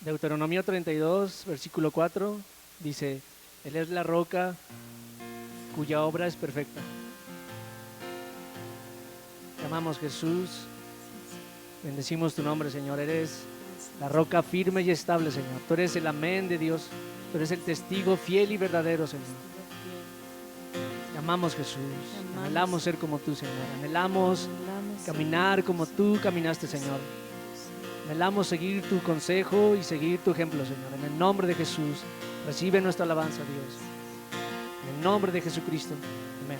Deuteronomio 32, versículo 4, dice, Él es la roca cuya obra es perfecta. Te amamos, Jesús. Bendecimos tu nombre, Señor. Eres la roca firme y estable, Señor. Tú eres el amén de Dios. Tú eres el testigo fiel y verdadero, Señor. Te amamos, Jesús. Anhelamos ser como tú, Señor. Anhelamos caminar como tú caminaste, Señor. Anhelamos seguir tu consejo y seguir tu ejemplo, Señor. En el nombre de Jesús, recibe nuestra alabanza, Dios. En el nombre de Jesucristo. Amén.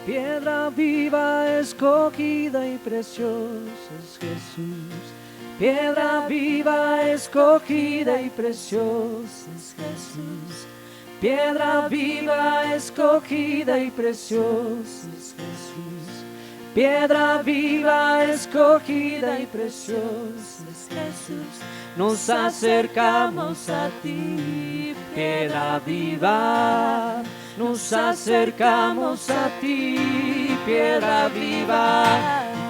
Piedra viva, escogida y preciosa es Jesús. Piedra viva, escogida y preciosa es Jesús. Piedra viva, escogida y preciosa es Jesús. Piedra viva, escogida y preciosa es Jesús. Nos acercamos a ti, piedra viva. Nos acercamos a ti, piedra viva.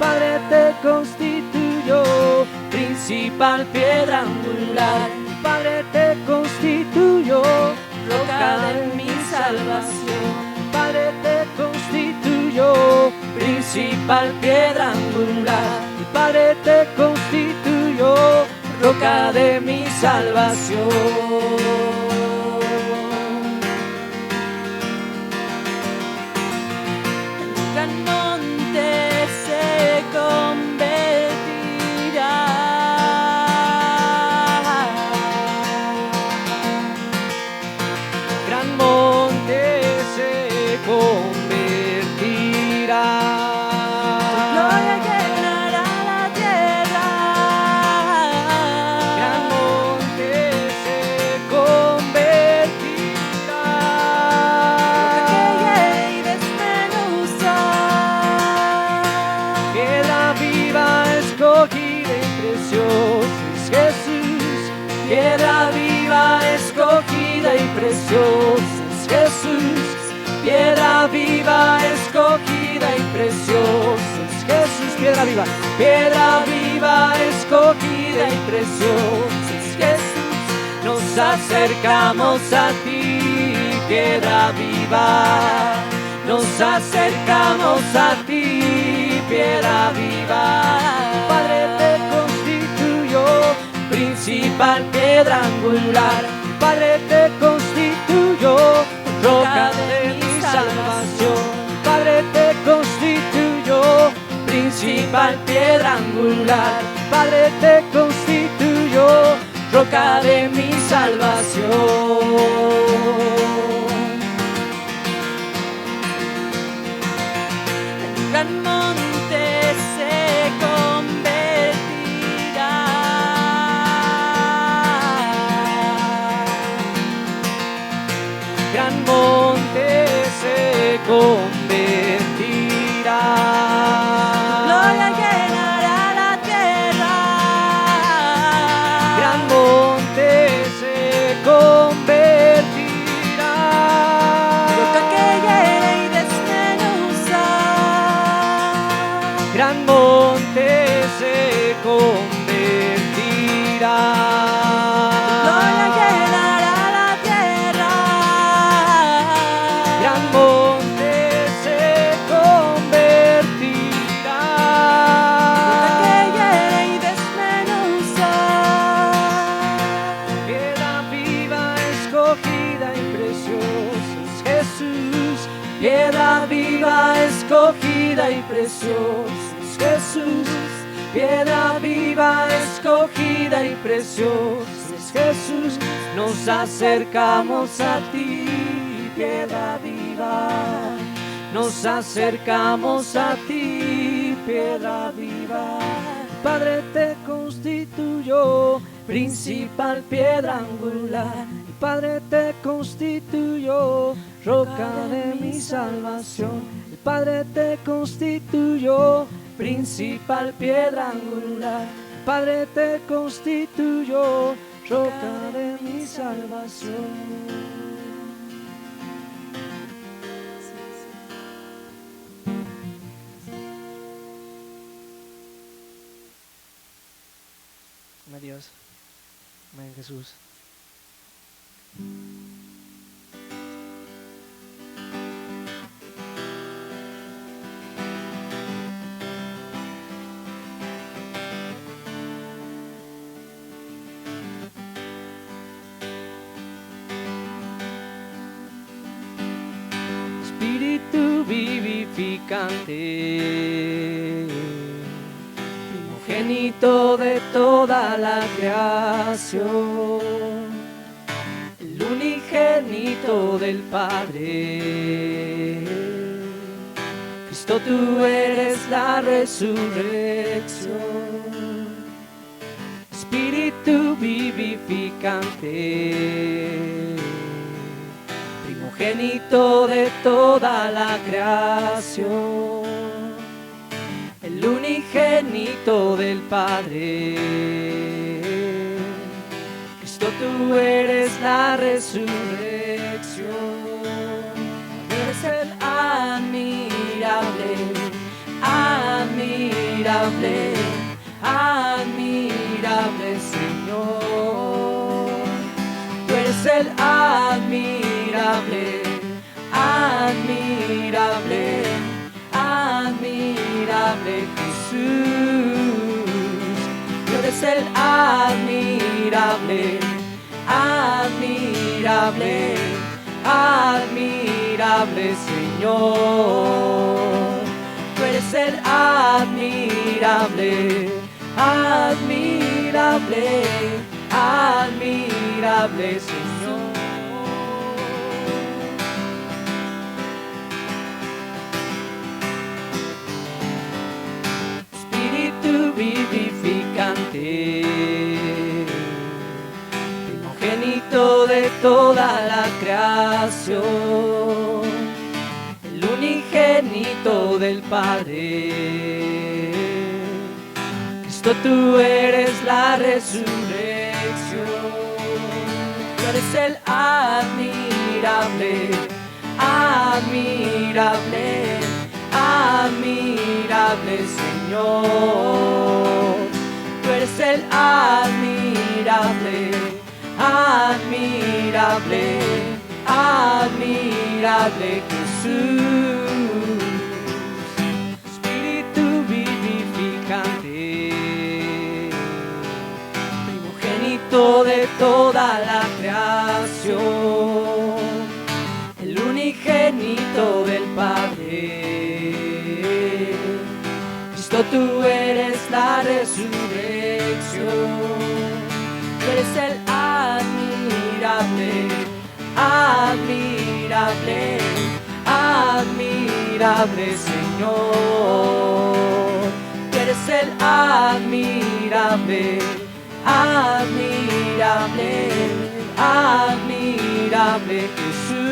Padre te constituyó, principal piedra angular. Padre te constituyó, roca de mi salvación. Padre te constituyó, principal piedra angular. Padre te constituyó, roca de mi salvación. Piedra viva, escogida y preciosa es Jesús. Piedra viva, escogida y preciosa es Jesús. Piedra viva, piedra viva, escogida y preciosa es Jesús. Nos acercamos a ti, piedra viva. Nos acercamos a ti, piedra viva. Padre te constituyó, principal piedra angular. Padre te constituyó, roca de mi salvación. Padre te constituyó, principal piedra angular. Padre te constituyó, roca de mi salvación. El gran monte se convertirá. Gran monte se convertirá. Gloria llenará la tierra. Gran monte se convertirá. Roca que hiere y desmenuza. Gran monte se convertirá. Piedra viva, escogida y preciosa es Jesús. Piedra viva, escogida y preciosa es Jesús. Nos acercamos a ti, piedra viva. Nos acercamos a ti, piedra viva. Padre te constituyó, principal piedra angular. Padre te constituyó, roca de mi salvación. El Padre te constituyó, principal piedra angular. El Padre te constituyó, roca de mi salvación. Amén, Dios. Amén, Jesús. Espíritu vivificante, primogénito de toda la creación, el unigénito del Padre. Cristo, tú eres la resurrección. Espíritu vivificante, primogénito de toda la creación, el unigénito del Padre. Cristo, tú eres la resurrección. Eres el admirable, admirable, admirable Señor. Tú eres el admirable, admirable, admirable Jesús. Tú eres el admirable, admirable, admirable Señor. Tú eres el admirable, admirable, admirable Señor. Espíritu vivificante, primogénito de toda la creación, el unigénito del Padre. Cristo, tú eres la resurrección. Tú eres el admirable, admirable, admirable Señor. Tú eres el admirable, admirable, admirable Jesús. Espíritu vivificante, primogénito de toda la creación, el unigénito del Padre. Cristo, tú eres la resurrección. Tú eres el admirable, admirable, admirable Señor. Tú eres el admirable, admirable, admirable Jesús.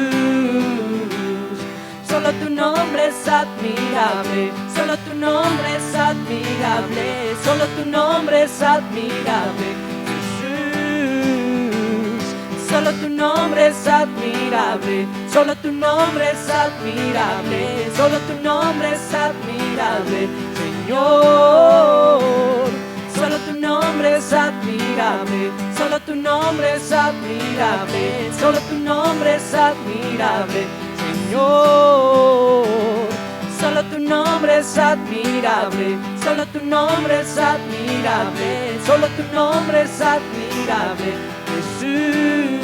Solo tu nombre es admirable, solo tu nombre es admirable, solo tu nombre es admirable Jesús. Solo tu nombre es admirable, solo tu nombre es admirable, solo tu nombre es admirable Señor. Solo tu nombre es admirable, solo tu nombre es admirable, solo tu nombre es admirable Señor. Solo tu nombre es admirable, solo tu nombre es admirable, solo tu nombre es admirable Jesús.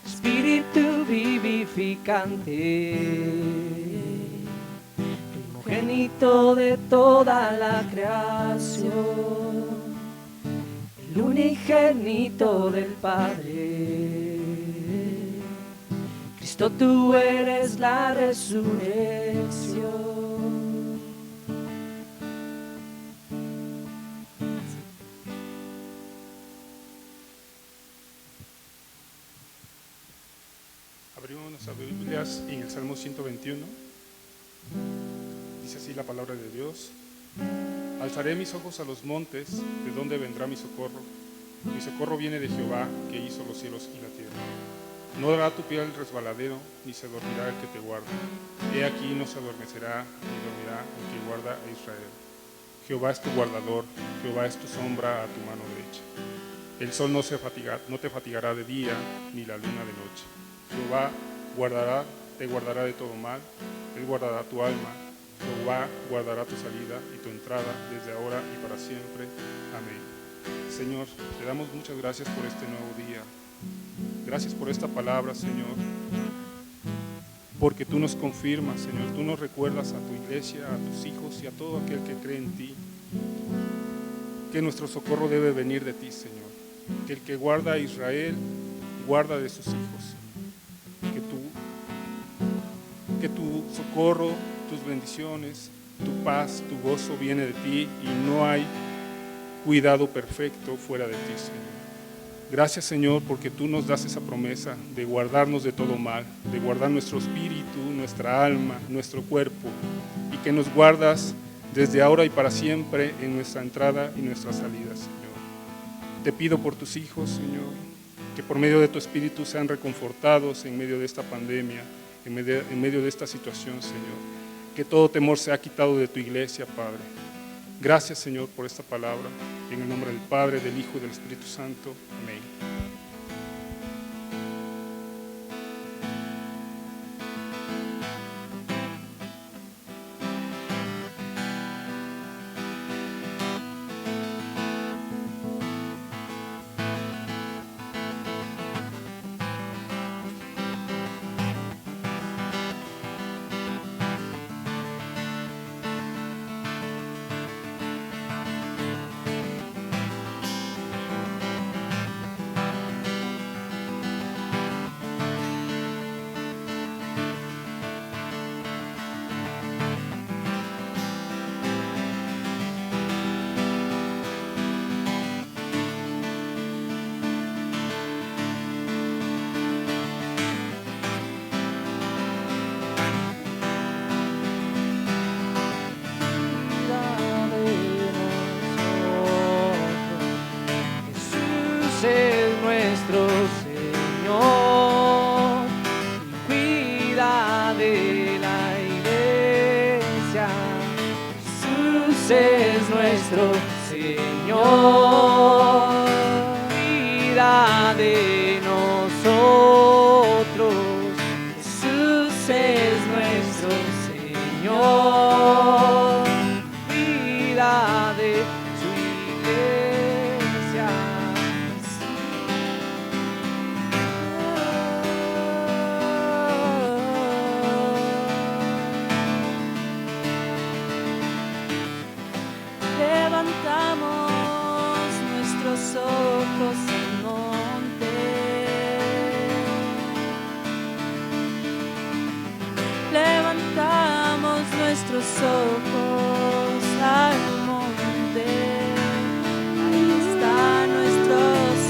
Espíritu vivificante, primogénito de toda la creación, el unigénito del Padre. Cristo, tú eres la resurrección. Abrimos nuestras Biblias en el Salmo 121. Dice así la palabra de Dios: Alzaré mis ojos a los montes, ¿de dónde vendrá mi socorro? Mi socorro viene de Jehová, que hizo los cielos y la tierra. No dará tu pie al resbaladero, ni se dormirá el que te guarda. He aquí no se adormecerá, ni dormirá el que guarda a Israel. Jehová es tu guardador, Jehová es tu sombra a tu mano derecha. El sol no te fatigará de día, ni la luna de noche. Jehová te guardará de todo mal, Él guardará tu alma. Jehová guardará tu salida y tu entrada desde ahora y para siempre. Amén. Señor, te damos muchas gracias por este nuevo día. Gracias por esta palabra, Señor, porque tú nos confirmas, Señor, tú nos recuerdas a tu iglesia, a tus hijos y a todo aquel que cree en ti, que nuestro socorro debe venir de ti, Señor, que el que guarda a Israel, guarda de sus hijos, que tu socorro, tus bendiciones, tu paz, tu gozo viene de ti y no hay cuidado perfecto fuera de ti, Señor. Gracias, Señor, porque tú nos das esa promesa de guardarnos de todo mal, de guardar nuestro espíritu, nuestra alma, nuestro cuerpo, y que nos guardas desde ahora y para siempre en nuestra entrada y nuestra salida, Señor. Te pido por tus hijos, Señor, que por medio de tu espíritu sean reconfortados en medio de esta pandemia, en medio de esta situación, Señor. Que todo temor sea quitado de tu iglesia, Padre. Gracias, Señor, por esta palabra. En el nombre del Padre, del Hijo y del Espíritu Santo. Amén. Es nuestro Señor, cuida de la iglesia. Jesús es nuestro Señor, cuida de nosotros. Jesús es nuestro Señor, cuida de su iglesia. Levantamos nuestros ojos al monte. Levantamos nuestros ojos al monte. Ahí está nuestro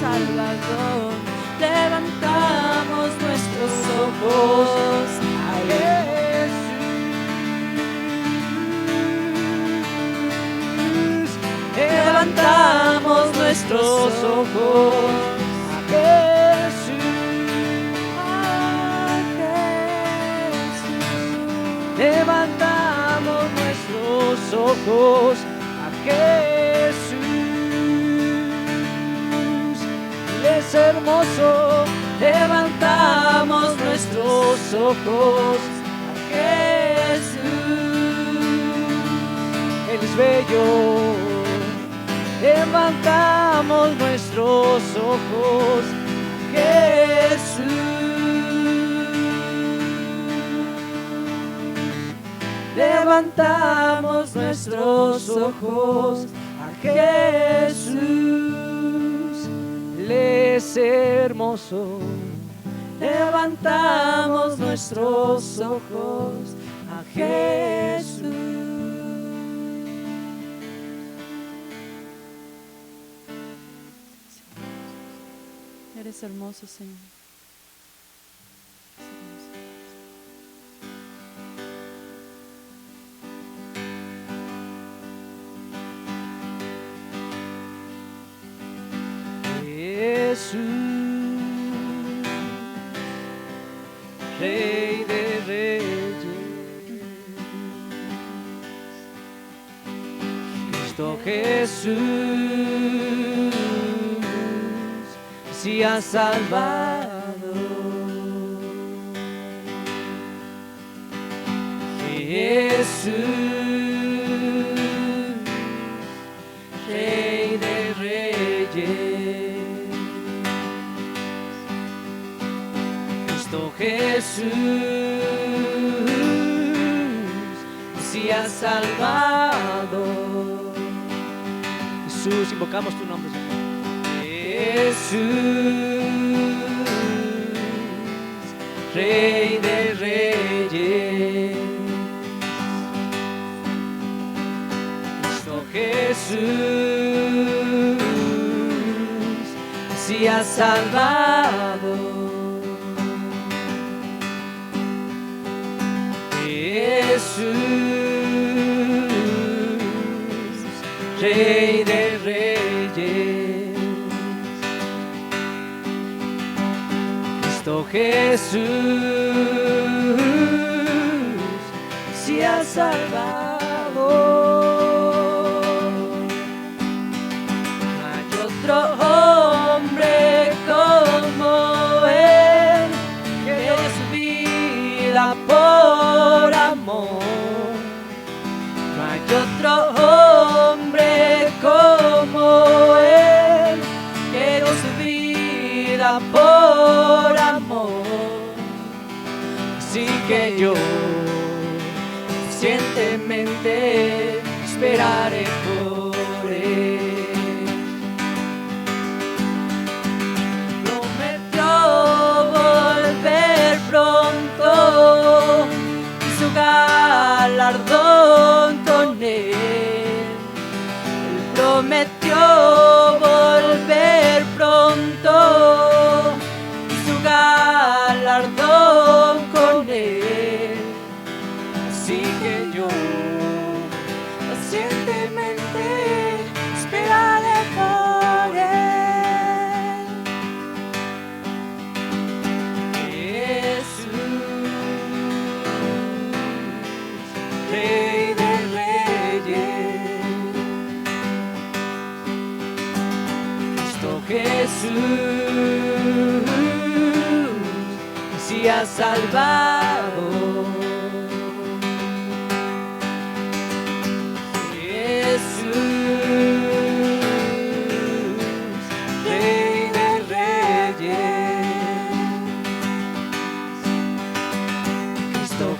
Salvador. Levantamos nuestros ojos a Jesús. Levantamos nuestros ojos a Jesús. Levantamos nuestros ojos a Jesús. Él es hermoso. Levantamos nuestros ojos a Jesús. Él es bello. Levantamos nuestros ojos a Jesús. Levantamos nuestros ojos a Jesús. Él es hermoso. Levantamos nuestros ojos a Jesús. Eres hermoso, Señor. Eres hermoso. Jesús, Rey de Reyes, Cristo Jesús, si has salvado. Jesús, Rey de Reyes. Cristo Jesús, si has salvado. Jesús, invocamos tu nombre, Señor. Jesús, Rey de Reyes. Cristo Jesús, si has salvado. Jesús, Rey de Reyes. Cristo Jesús, si has salvado. No hay otro hombre como Él, que dio su vida por amor. No hay otro hombre como Él, que dio su vida por amor. Así que yo pacientemente esperaré por Él. Prometió volver pronto y su galardón con Él. Él prometió volver pronto y su galardón con Él. Así que yo pacientemente esperaré por Él. Jesús, Rey de Reyes. Cristo Jesús, si has salvado.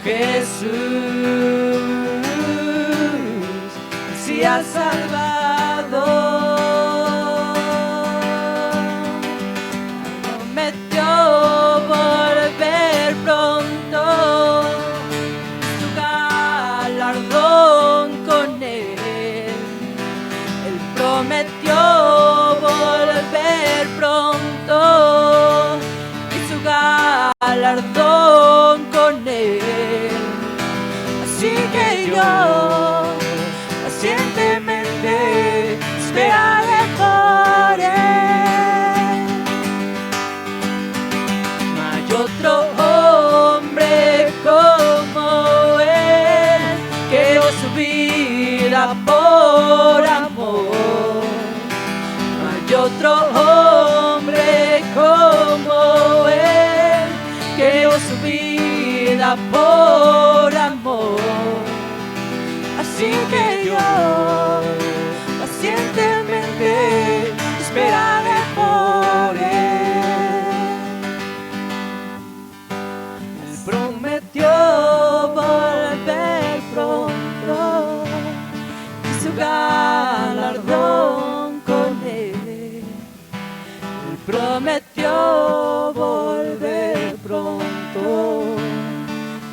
Jesús, si has salvado. Prometió volver pronto, su galardón con Él. Él prometió volver pronto y su galardón con Él. Así que yo pacientemente esperaré por Él. No hay otro hombre como Él, que dio su vida por amor. No hay otro hombre como Él, que dio su vida por amor. Así que yo pacientemente esperaré por Él. Él prometió volver pronto y su galardón con Él. Él prometió volver pronto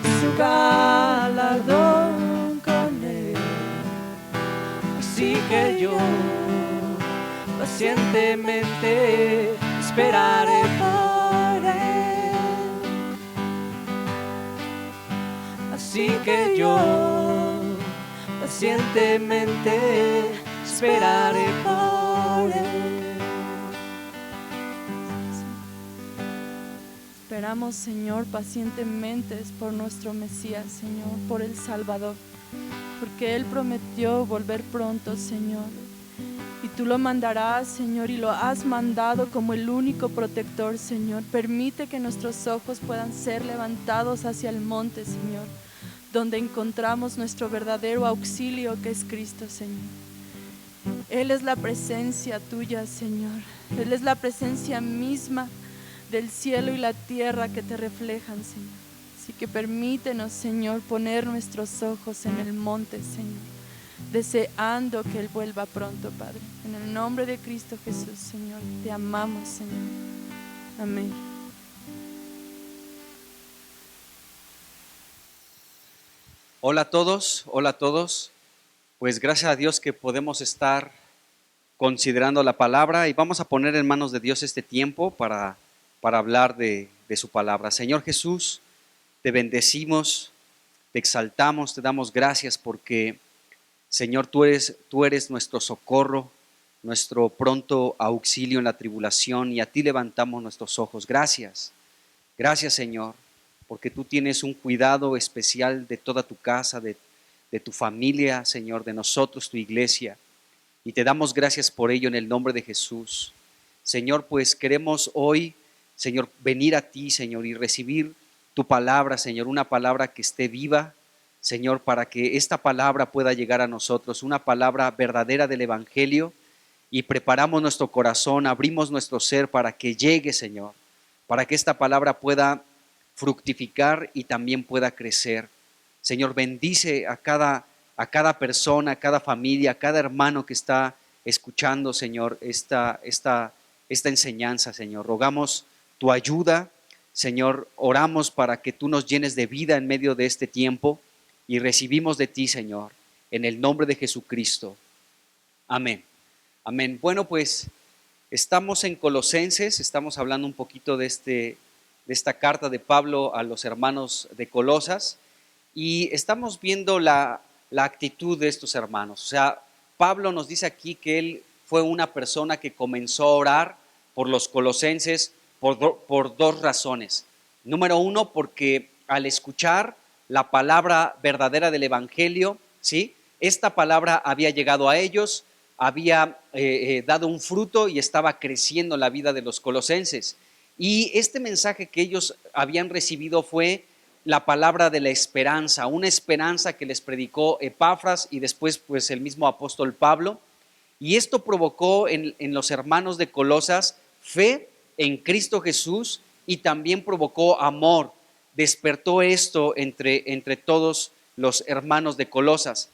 y su galardón con Él. Así que yo pacientemente esperaré por Él. Así que yo pacientemente esperaré por Él. Esperamos, Señor, pacientemente por nuestro Mesías, Señor, por el Salvador. porque Él prometió volver pronto, Señor. Y Tú lo mandarás, Señor, y lo has mandado como el único protector, Señor. Permite que nuestros ojos puedan ser levantados hacia el monte, Señor, donde encontramos nuestro verdadero auxilio, que es Cristo, Señor. Él es la presencia Tuya, Señor. Él es la presencia misma del cielo y la tierra que Te reflejan, Señor. Así que permítenos, Señor, poner nuestros ojos en el monte, Señor, deseando que Él vuelva pronto, Padre. En el nombre de Cristo Jesús, Señor, Te amamos, Señor. Amén. Hola a todos, hola a todos. Pues gracias a Dios que podemos estar considerando la palabra y vamos a poner en manos de Dios este tiempo para hablar de su palabra. Señor Jesús, te bendecimos, te exaltamos, te damos gracias porque, Señor, tú eres nuestro socorro, nuestro pronto auxilio en la tribulación, y a ti levantamos nuestros ojos. Gracias, gracias, Señor, porque tú tienes un cuidado especial de toda tu casa, de tu familia, Señor, de nosotros, tu iglesia, y te damos gracias por ello en el nombre de Jesús. Señor, pues queremos hoy, Señor, venir a ti, Señor, y recibir tu palabra, Señor, una palabra que esté viva, Señor, para que esta palabra pueda llegar a nosotros, una palabra verdadera del Evangelio, y preparamos nuestro corazón, abrimos nuestro ser para que llegue, Señor, para que esta palabra pueda fructificar y también pueda crecer. Señor, bendice a cada persona, a cada familia, a cada hermano que está escuchando, Señor, esta enseñanza, Señor. Rogamos tu ayuda, Señor, oramos para que tú nos llenes de vida en medio de este tiempo y recibimos de ti, Señor, en el nombre de Jesucristo. Amén. Amén. Bueno, pues estamos en Colosenses, estamos hablando un poquito de esta carta de Pablo a los hermanos de Colosas, y estamos viendo la actitud de estos hermanos. O sea, Pablo nos dice aquí que él fue una persona que comenzó a orar por los colosenses por dos razones. Número uno, porque al escuchar la palabra verdadera del Evangelio, ¿sí?, esta palabra había llegado a ellos, había dado un fruto y estaba creciendo en la vida de los colosenses. Y este mensaje que ellos habían recibido fue la palabra de la esperanza, una esperanza que les predicó Epafras y después pues el mismo apóstol Pablo. Y esto provocó en los hermanos de Colosas fe en Cristo Jesús y también provocó amor. Despertó esto entre todos los hermanos de Colosas.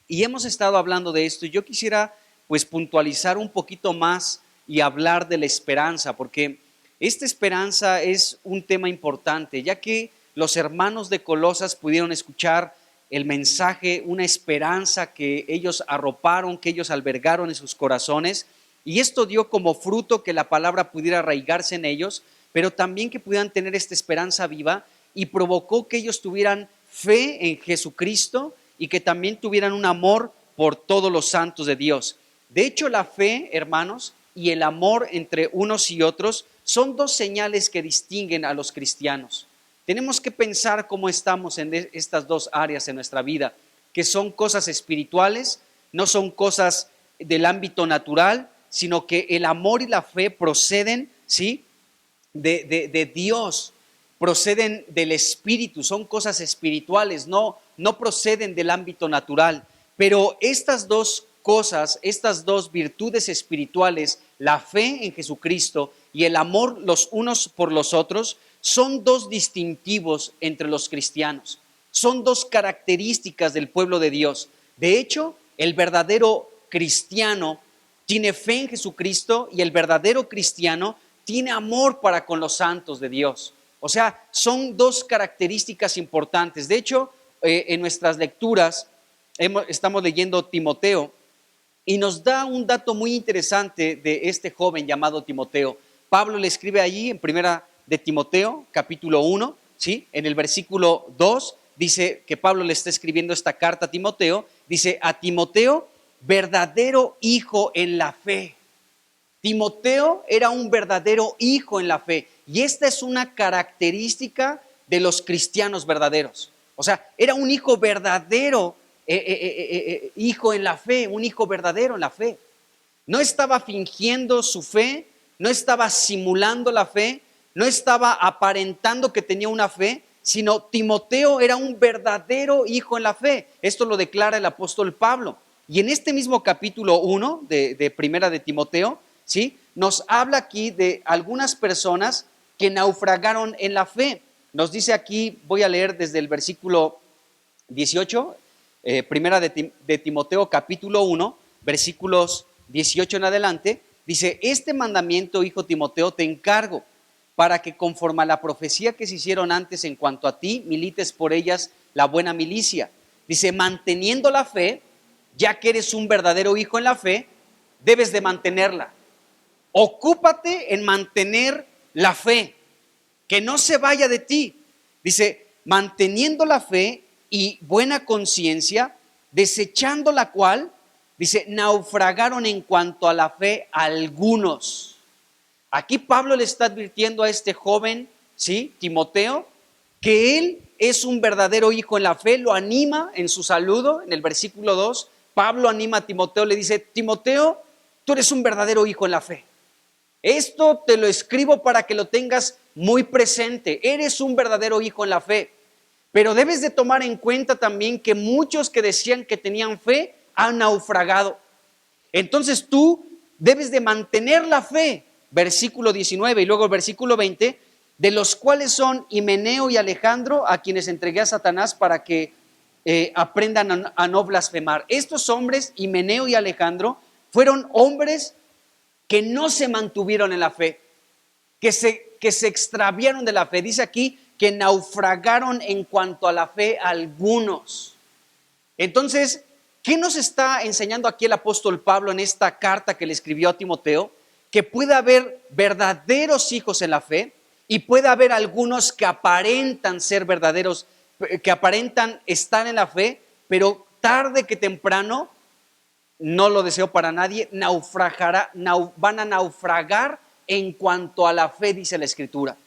Y hemos estado hablando de esto y yo quisiera pues puntualizar un poquito más y hablar de la esperanza, porque esta esperanza es un tema importante, ya que los hermanos de Colosas pudieron escuchar el mensaje, una esperanza que ellos arroparon, que ellos albergaron en sus corazones, y esto dio como fruto que la palabra pudiera arraigarse en ellos, pero también que pudieran tener esta esperanza viva, y provocó que ellos tuvieran fe en Jesucristo y que también tuvieran un amor por todos los santos de Dios. De hecho, la fe, hermanos, y el amor entre unos y otros son dos señales que distinguen a los cristianos. Tenemos que pensar cómo estamos en estas dos áreas en nuestra vida, que son cosas espirituales, no son cosas del ámbito natural, sino que el amor y la fe proceden, ¿sí?, de Dios, proceden del Espíritu, son cosas espirituales, no proceden del ámbito natural. Pero estas dos cosas, estas dos virtudes espirituales, la fe en Jesucristo y el amor los unos por los otros, son dos distintivos entre los cristianos, son dos características del pueblo de Dios. De hecho, el verdadero cristiano tiene fe en Jesucristo y el verdadero cristiano tiene amor para con los santos de Dios. O sea, son dos características importantes. De hecho, en nuestras lecturas estamos leyendo Timoteo y nos da un dato muy interesante de este joven llamado Timoteo. Pablo le escribe allí en primera de Timoteo, capítulo 1, ¿sí?, en el versículo 2, dice que Pablo le está escribiendo esta carta a Timoteo, dice: a Timoteo, verdadero hijo en la fe. Timoteo era un verdadero hijo en la fe, y esta es una característica de los cristianos verdaderos. O sea, era un hijo verdadero hijo en la fe, un hijo verdadero en la fe. No estaba fingiendo su fe, no estaba simulando la fe, no estaba aparentando que tenía una fe, sino Timoteo era un verdadero hijo en la fe. Esto lo declara el apóstol Pablo. Y en este mismo capítulo 1 de Primera de Timoteo, ¿sí?, nos habla aquí de algunas personas que naufragaron en la fe. Nos dice aquí, voy a leer desde el versículo 18, Primera de Timoteo capítulo 1, versículos 18 en adelante, dice: este mandamiento, hijo Timoteo, te encargo, para que conforme a la profecía que se hicieron antes en cuanto a ti, milites por ellas la buena milicia. Dice, manteniendo la fe, ya que eres un verdadero hijo en la fe, debes de mantenerla. Ocúpate en mantener la fe, que no se vaya de ti. Dice, manteniendo la fe y buena conciencia, desechando la cual, dice, naufragaron en cuanto a la fe algunos. Aquí Pablo le está advirtiendo a este joven, ¿sí?, Timoteo, que él es un verdadero hijo en la fe. Lo anima en su saludo, en el versículo 2, Pablo anima a Timoteo, le dice, Timoteo, tú eres un verdadero hijo en la fe. Esto te lo escribo para que lo tengas muy presente. Eres un verdadero hijo en la fe. Pero debes de tomar en cuenta también que muchos que decían que tenían fe han naufragado. Entonces tú debes de mantener la fe. Versículo 19 y luego el versículo 20, de los cuales son Himeneo y Alejandro, a quienes entregué a Satanás para que aprendan a no blasfemar. Estos hombres, Himeneo y Alejandro, fueron hombres que no se mantuvieron en la fe, que se extraviaron de la fe. Dice aquí que naufragaron en cuanto a la fe algunos. Entonces, ¿qué nos está enseñando aquí el apóstol Pablo en esta carta que le escribió a Timoteo? Que puede haber verdaderos hijos en la fe y puede haber algunos que aparentan ser verdaderos, que aparentan estar en la fe, pero tarde que temprano, no lo deseo para nadie, van a naufragar en cuanto a la fe, dice la Escritura.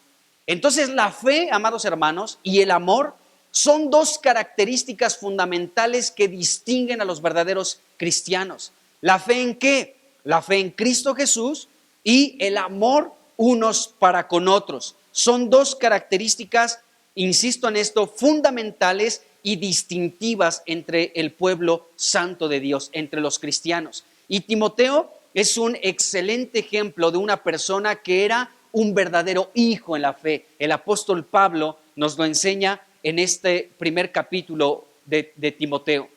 Entonces la fe, amados hermanos, y el amor son dos características fundamentales que distinguen a los verdaderos cristianos. ¿La fe en qué? La fe en Cristo Jesús y el amor unos para con otros. Son dos características, insisto en esto, fundamentales y distintivas entre el pueblo santo de Dios, entre los cristianos. Y Timoteo es un excelente ejemplo de una persona que era un verdadero hijo en la fe. El apóstol Pablo nos lo enseña en este primer capítulo de Timoteo.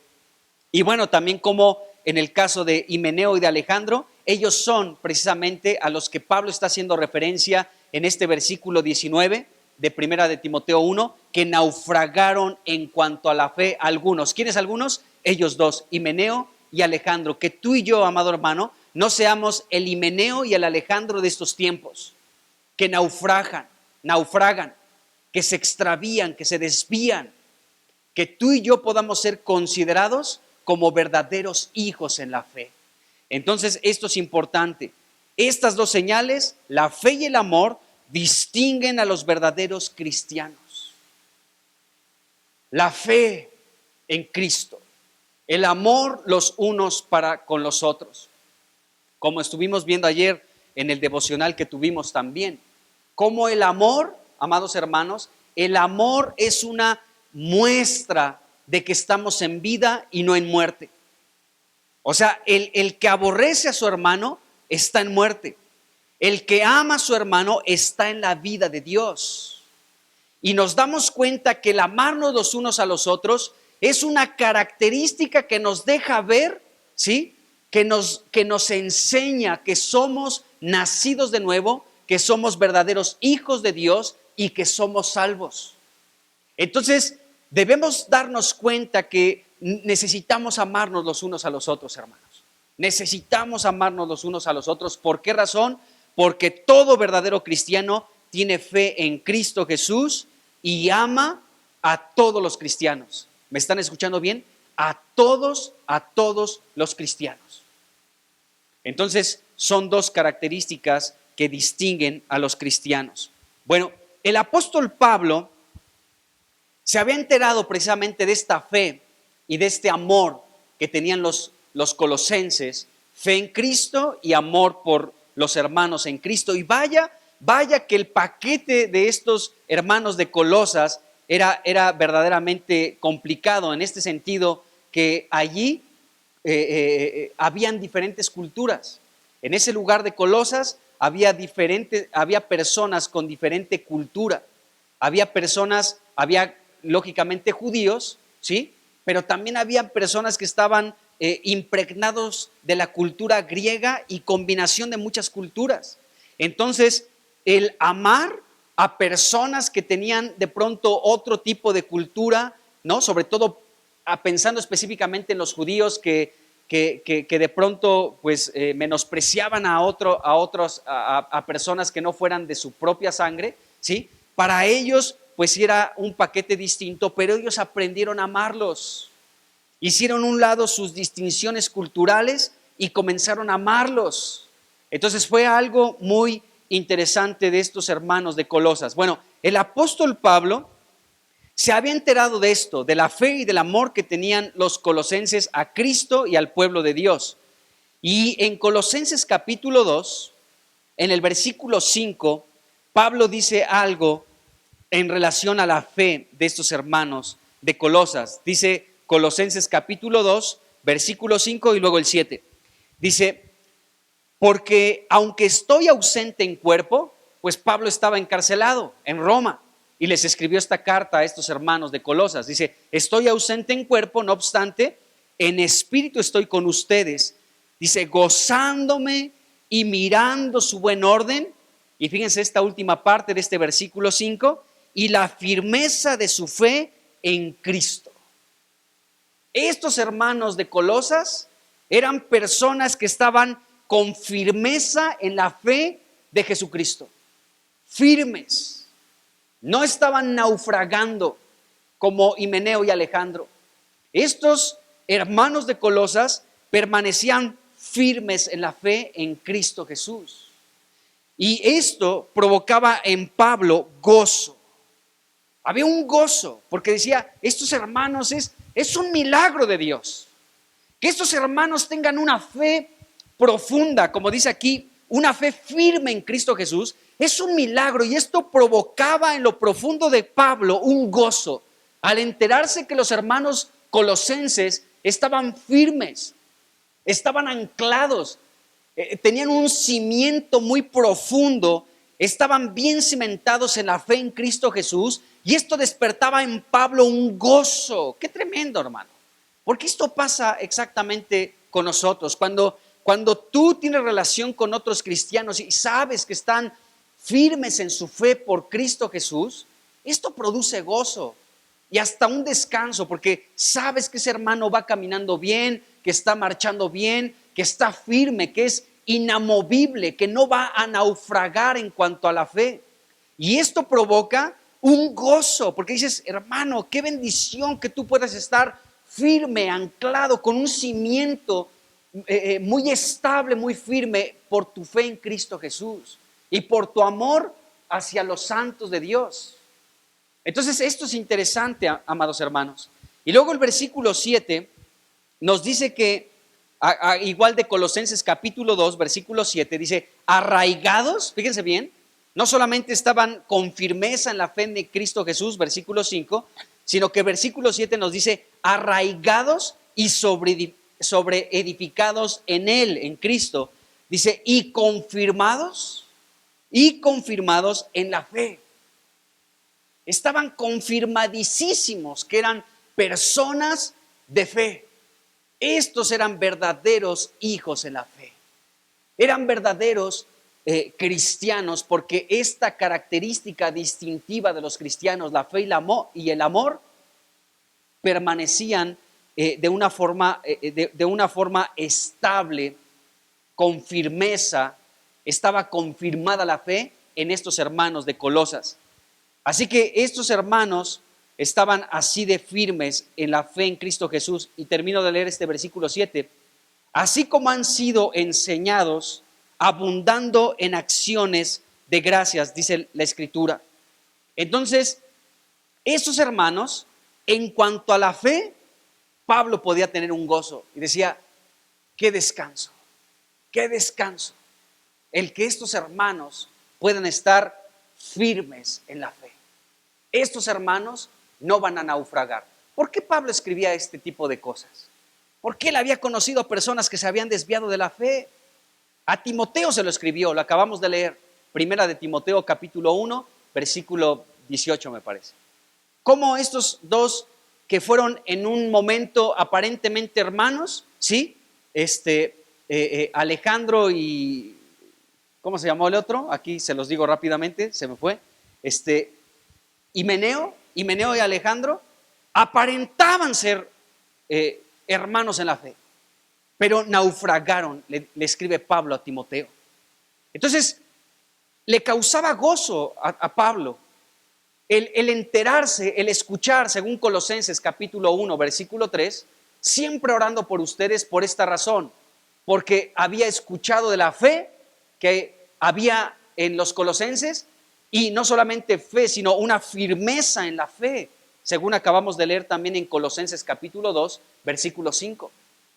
Y bueno, también como en el caso de Himeneo y de Alejandro, ellos son precisamente a los que Pablo está haciendo referencia en este versículo 19 de Primera de Timoteo 1, que naufragaron en cuanto a la fe algunos. ¿Quiénes algunos? Ellos dos, Himeneo y Alejandro. Que tú y yo, amado hermano, no seamos el Himeneo y el Alejandro de estos tiempos, que naufragan, que se extravían, que se desvían. Que tú y yo podamos ser considerados como verdaderos hijos en la fe. Entonces, esto es importante. Estas dos señales, la fe y el amor, distinguen a los verdaderos cristianos. La fe en Cristo, el amor los unos para con los otros. Como estuvimos viendo ayer en el devocional que tuvimos también, como el amor, amados hermanos, el amor es una muestra de que estamos en vida y no en muerte. O sea, el que aborrece a su hermano está en muerte. El que ama a su hermano está en la vida de Dios. Y nos damos cuenta que el amarnos los unos a los otros es una característica que nos deja ver, ¿sí?, que nos enseña que somos nacidos de nuevo, que somos verdaderos hijos de Dios y que somos salvos. Entonces, debemos darnos cuenta que necesitamos amarnos los unos a los otros, hermanos. Necesitamos amarnos los unos a los otros. ¿Por qué razón? Porque todo verdadero cristiano tiene fe en Cristo Jesús y ama a todos los cristianos. ¿Me están escuchando bien? A todos los cristianos. Entonces, son dos características que distinguen a los cristianos. Bueno, el apóstol Pablo se había enterado precisamente de esta fe y de este amor que tenían los colosenses, fe en Cristo y amor por los hermanos en Cristo. Y vaya que el paquete de estos hermanos de Colosas era verdaderamente complicado, en este sentido que allí habían diferentes culturas. En ese lugar de Colosas había personas con diferente cultura. Había lógicamente judíos, ¿sí? Pero también había personas que estaban impregnados de la cultura griega y combinación de muchas culturas. Entonces, el amar a personas que tenían de pronto otro tipo de cultura, ¿no? Sobre todo pensando específicamente en los judíos que de pronto pues menospreciaban a personas que no fueran de su propia sangre, ¿sí? Para ellos pues era un paquete distinto, pero ellos aprendieron a amarlos. Hicieron a un lado sus distinciones culturales y comenzaron a amarlos. Entonces fue algo muy interesante de estos hermanos de Colosas. Bueno, el apóstol Pablo se había enterado de esto, de la fe y del amor que tenían los colosenses a Cristo y al pueblo de Dios. Y en Colosenses capítulo 2, en el versículo 5, Pablo dice algo en relación a la fe de estos hermanos de Colosas. Dice Colosenses capítulo 2, versículo 5 y luego el 7. Dice, porque aunque estoy ausente en cuerpo, pues Pablo estaba encarcelado en Roma y les escribió esta carta a estos hermanos de Colosas. Dice, estoy ausente en cuerpo, no obstante, en espíritu estoy con ustedes. Dice, gozándome y mirando su buen orden. Y fíjense esta última parte de este versículo 5, y la firmeza de su fe en Cristo. Estos hermanos de Colosas eran personas que estaban con firmeza en la fe de Jesucristo. Firmes. No estaban naufragando como Himeneo y Alejandro. Estos hermanos de Colosas permanecían firmes en la fe en Cristo Jesús. Y esto provocaba en Pablo gozo. Había un gozo, porque decía, estos hermanos es un milagro de Dios. Que estos hermanos tengan una fe profunda, como dice aquí, una fe firme en Cristo Jesús, es un milagro. Y esto provocaba en lo profundo de Pablo un gozo, al enterarse que los hermanos colosenses estaban firmes, estaban anclados, tenían un cimiento muy profundo, estaban bien cimentados en la fe en Cristo Jesús, y esto despertaba en Pablo un gozo. Qué tremendo, hermano, porque esto pasa exactamente con nosotros. Cuando tú tienes relación con otros cristianos y sabes que están firmes en su fe por Cristo Jesús, esto produce gozo y hasta un descanso, porque sabes que ese hermano va caminando bien, que está marchando bien, que está firme, que es inamovible, que no va a naufragar en cuanto a la fe. Y esto provoca un gozo, porque dices, hermano, qué bendición que tú puedas estar firme, anclado, con un cimiento muy estable, muy firme por tu fe en Cristo Jesús y por tu amor hacia los santos de Dios. Entonces esto es interesante, amados hermanos. Y luego el versículo 7 nos dice que, igual de Colosenses capítulo 2, versículo 7, dice, arraigados, fíjense bien, no solamente estaban con firmeza en la fe de Cristo Jesús, versículo 5, sino que versículo 7 nos dice, arraigados y sobre edificados en Él, en Cristo. Dice, y confirmados en la fe. Estaban confirmadísimos que eran personas de fe. Estos eran verdaderos hijos en la fe. Eran verdaderos cristianos, porque esta característica distintiva de los cristianos, la fe y el amor, permanecían de una forma estable, con firmeza. Estaba confirmada la fe en estos hermanos de Colosas. Así que estos hermanos estaban así de firmes en la fe en Cristo Jesús. Y termino de leer este versículo 7. Así como han sido enseñados, abundando en acciones de gracias, dice la Escritura. Entonces, estos hermanos, en cuanto a la fe, Pablo podía tener un gozo y decía, qué descanso, el que estos hermanos puedan estar firmes en la fe. Estos hermanos no van a naufragar. ¿Por qué Pablo escribía este tipo de cosas? Porque él había conocido a personas que se habían desviado de la fe. A Timoteo se lo escribió, lo acabamos de leer, primera de Timoteo capítulo 1, versículo 18 me parece. Cómo estos dos que fueron en un momento aparentemente hermanos, ¿sí? Alejandro y, ¿cómo se llamó el otro? Aquí se los digo rápidamente, se me fue. Himeneo y Alejandro aparentaban ser hermanos en la fe, pero naufragaron, le escribe Pablo a Timoteo. Entonces, le causaba gozo a Pablo el enterarse, el escuchar, según Colosenses capítulo 1, versículo 3, siempre orando por ustedes por esta razón, porque había escuchado de la fe que había en los colosenses, y no solamente fe, sino una firmeza en la fe, según acabamos de leer también en Colosenses capítulo 2, versículo 5.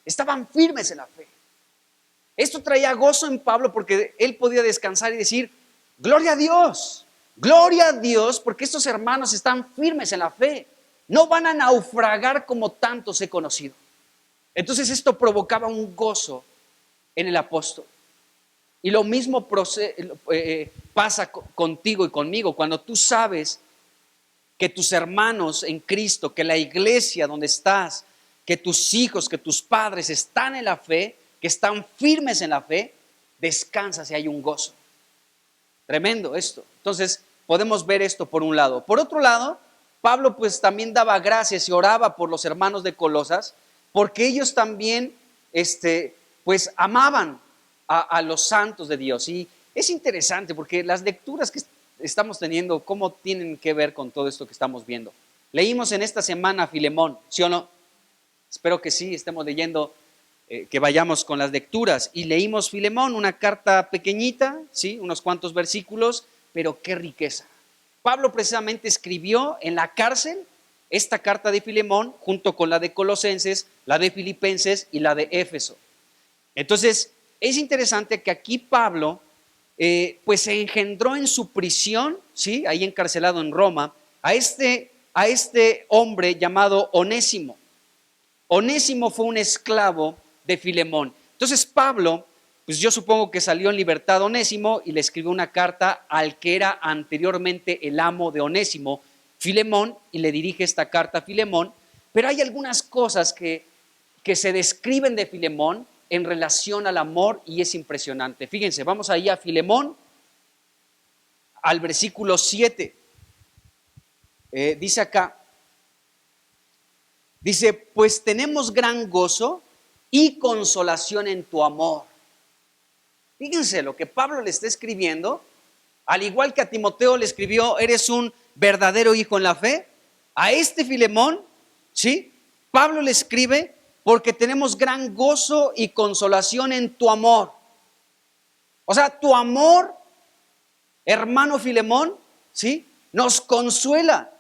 Estaban firmes en la fe. Esto traía gozo en Pablo porque él podía descansar y decir, gloria a Dios, porque estos hermanos están firmes en la fe. No van a naufragar como tantos he conocido. Entonces esto provocaba un gozo en el apóstol. Y lo mismo pasa contigo y conmigo. Cuando tú sabes que tus hermanos en Cristo, que la iglesia donde estás, que tus hijos, que tus padres están en la fe, que están firmes en la fe, descansas y hay un gozo. Tremendo esto. Entonces podemos ver esto por un lado. Por otro lado, Pablo pues también daba gracias y oraba por los hermanos de Colosas, porque ellos también pues amaban a los santos de Dios. Y es interesante porque las lecturas que estamos teniendo, ¿cómo tienen que ver con todo esto que estamos viendo? Leímos en esta semana a Filemón, ¿sí o no? Espero que sí, estemos leyendo, que vayamos con las lecturas. Y leímos Filemón, una carta pequeñita, ¿sí? Unos cuantos versículos, pero qué riqueza. Pablo precisamente escribió en la cárcel esta carta de Filemón junto con la de Colosenses, la de Filipenses y la de Éfeso. Entonces, es interesante que aquí Pablo pues se engendró en su prisión, ¿sí? Ahí encarcelado en Roma, a este hombre llamado Onésimo. Onésimo fue un esclavo de Filemón. Entonces Pablo, pues yo supongo que salió en libertad Onésimo y le escribió una carta al que era anteriormente el amo de Onésimo, Filemón, y le dirige esta carta a Filemón. Pero hay algunas cosas que se describen de Filemón en relación al amor y es impresionante. Fíjense, vamos ahí a Filemón, al versículo 7. Dice acá, dice, pues tenemos gran gozo y consolación en tu amor. Fíjense lo que Pablo le está escribiendo, al igual que a Timoteo le escribió, eres un verdadero hijo en la fe. A este Filemón, ¿sí? Pablo le escribe, porque tenemos gran gozo y consolación en tu amor. O sea, tu amor, hermano Filemón, ¿sí? Nos consuela.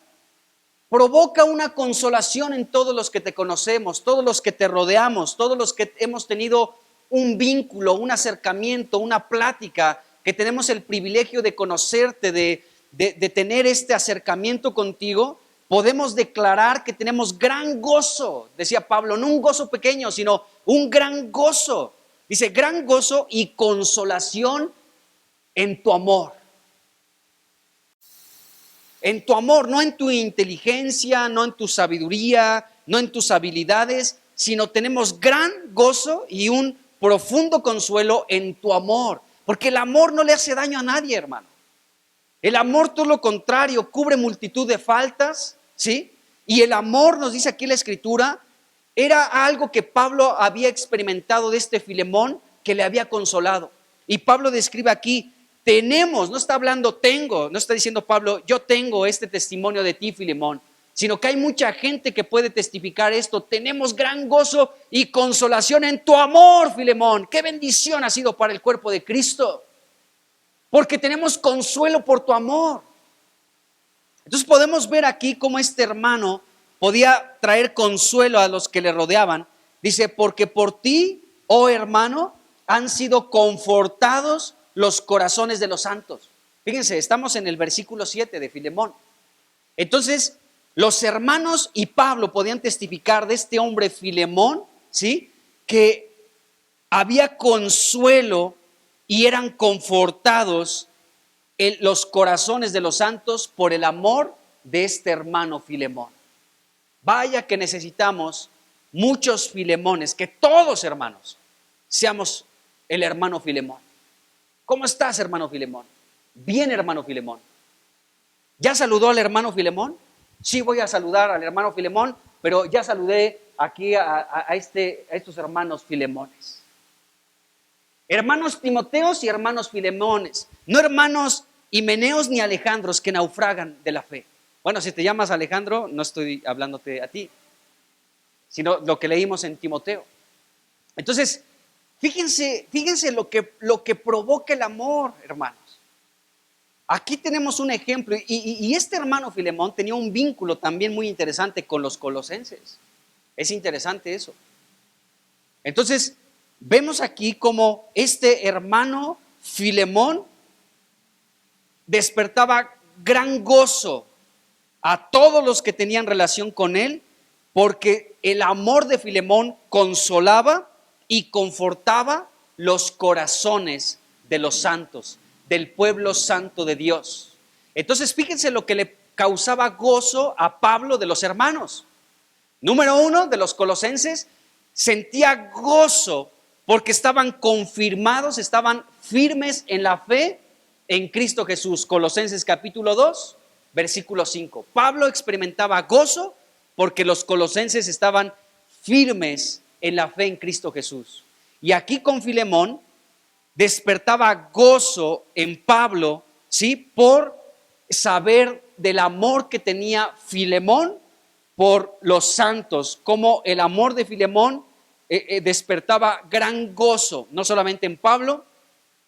Provoca una consolación en todos los que te conocemos, todos los que te rodeamos, todos los que hemos tenido un vínculo, un acercamiento, una plática, que tenemos el privilegio de conocerte, de tener este acercamiento contigo. Podemos declarar que tenemos gran gozo, decía Pablo, no un gozo pequeño, sino un gran gozo. Dice, gran gozo y consolación en tu amor. En tu amor, no en tu inteligencia, no en tu sabiduría, no en tus habilidades, sino tenemos gran gozo y un profundo consuelo en tu amor. Porque el amor no le hace daño a nadie, hermano. El amor, todo lo contrario, cubre multitud de faltas, ¿sí? Y el amor, nos dice aquí la Escritura, era algo que Pablo había experimentado de este Filemón que le había consolado. Y Pablo describe aquí, tenemos, no está hablando tengo, no está diciendo Pablo, yo tengo este testimonio de ti, Filemón, sino que hay mucha gente que puede testificar esto. Tenemos gran gozo y consolación en tu amor, Filemón. Qué bendición ha sido para el cuerpo de Cristo. Porque tenemos consuelo por tu amor. Entonces podemos ver aquí cómo este hermano podía traer consuelo a los que le rodeaban. Dice, porque por ti, oh hermano, han sido confortados los corazones de los santos. Fíjense, estamos en el versículo 7 de Filemón. Entonces, los hermanos y Pablo podían testificar de este hombre Filemón, ¿sí? Que había consuelo y eran confortados en los corazones de los santos por el amor de este hermano Filemón. Vaya que necesitamos muchos Filemones, que todos, hermanos, seamos el hermano Filemón. ¿Cómo estás, hermano Filemón? Bien, hermano Filemón. ¿Ya saludó al hermano Filemón? Sí, voy a saludar al hermano Filemón, pero ya saludé aquí a estos hermanos Filemones. Hermanos Timoteos y hermanos Filemones, no hermanos Himeneos ni Alejandros que naufragan de la fe. Bueno, si te llamas Alejandro, no estoy hablándote a ti, sino lo que leímos en Timoteo. Entonces, fíjense lo que provoca el amor, hermanos. Aquí tenemos un ejemplo, y este hermano Filemón tenía un vínculo también muy interesante con los colosenses. Es interesante eso. Entonces, vemos aquí como este hermano Filemón despertaba gran gozo a todos los que tenían relación con él, porque el amor de Filemón consolaba y confortaba los corazones de los santos, del pueblo santo de Dios. Entonces, fíjense lo que le causaba gozo a Pablo de los hermanos. Número uno, de los colosenses, sentía gozo porque estaban confirmados, estaban firmes en la fe en Cristo Jesús. Colosenses capítulo 2, versículo 5. Pablo experimentaba gozo porque los colosenses estaban firmes en la fe en Cristo Jesús. Y aquí con Filemón despertaba gozo en Pablo, ¿sí? Por saber del amor que tenía Filemón por los santos, como el amor de Filemón despertaba gran gozo, no solamente en Pablo,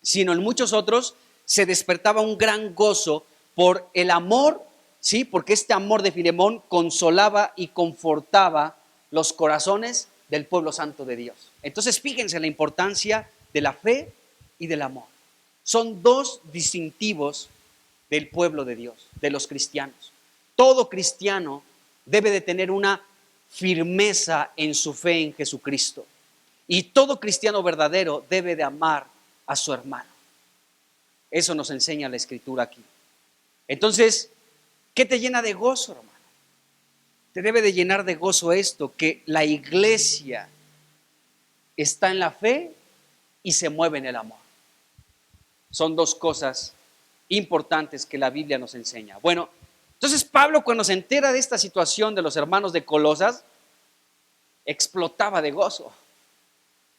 sino en muchos otros, se despertaba un gran gozo por el amor, ¿sí? Porque este amor de Filemón consolaba y confortaba los corazones del pueblo santo de Dios. Entonces, fíjense la importancia de la fe y del amor. Son dos distintivos del pueblo de Dios, de los cristianos. Todo cristiano debe de tener una firmeza en su fe en Jesucristo. Y todo cristiano verdadero debe de amar a su hermano. Eso nos enseña la Escritura aquí. Entonces, ¿qué te llena de gozo, hermano? Te debe de llenar de gozo esto, que la iglesia está en la fe y se mueve en el amor. Son dos cosas importantes que la Biblia nos enseña. Bueno, entonces Pablo, cuando se entera de esta situación de los hermanos de Colosas, explotaba de gozo.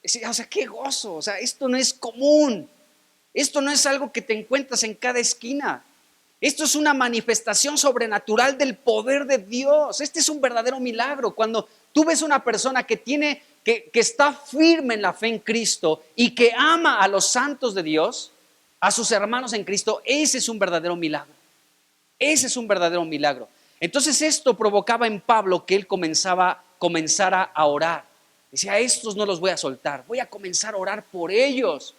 Decía, o sea, qué gozo, o sea, esto no es común, esto no es algo que te encuentras en cada esquina. Esto es una manifestación sobrenatural del poder de Dios. Este es un verdadero milagro. Cuando tú ves una persona que está firme en la fe en Cristo y que ama a los santos de Dios, a sus hermanos en Cristo, ese es un verdadero milagro. Ese es un verdadero milagro. Entonces esto provocaba en Pablo que él comenzara a orar. Decía, a estos no los voy a soltar, voy a comenzar a orar por ellos,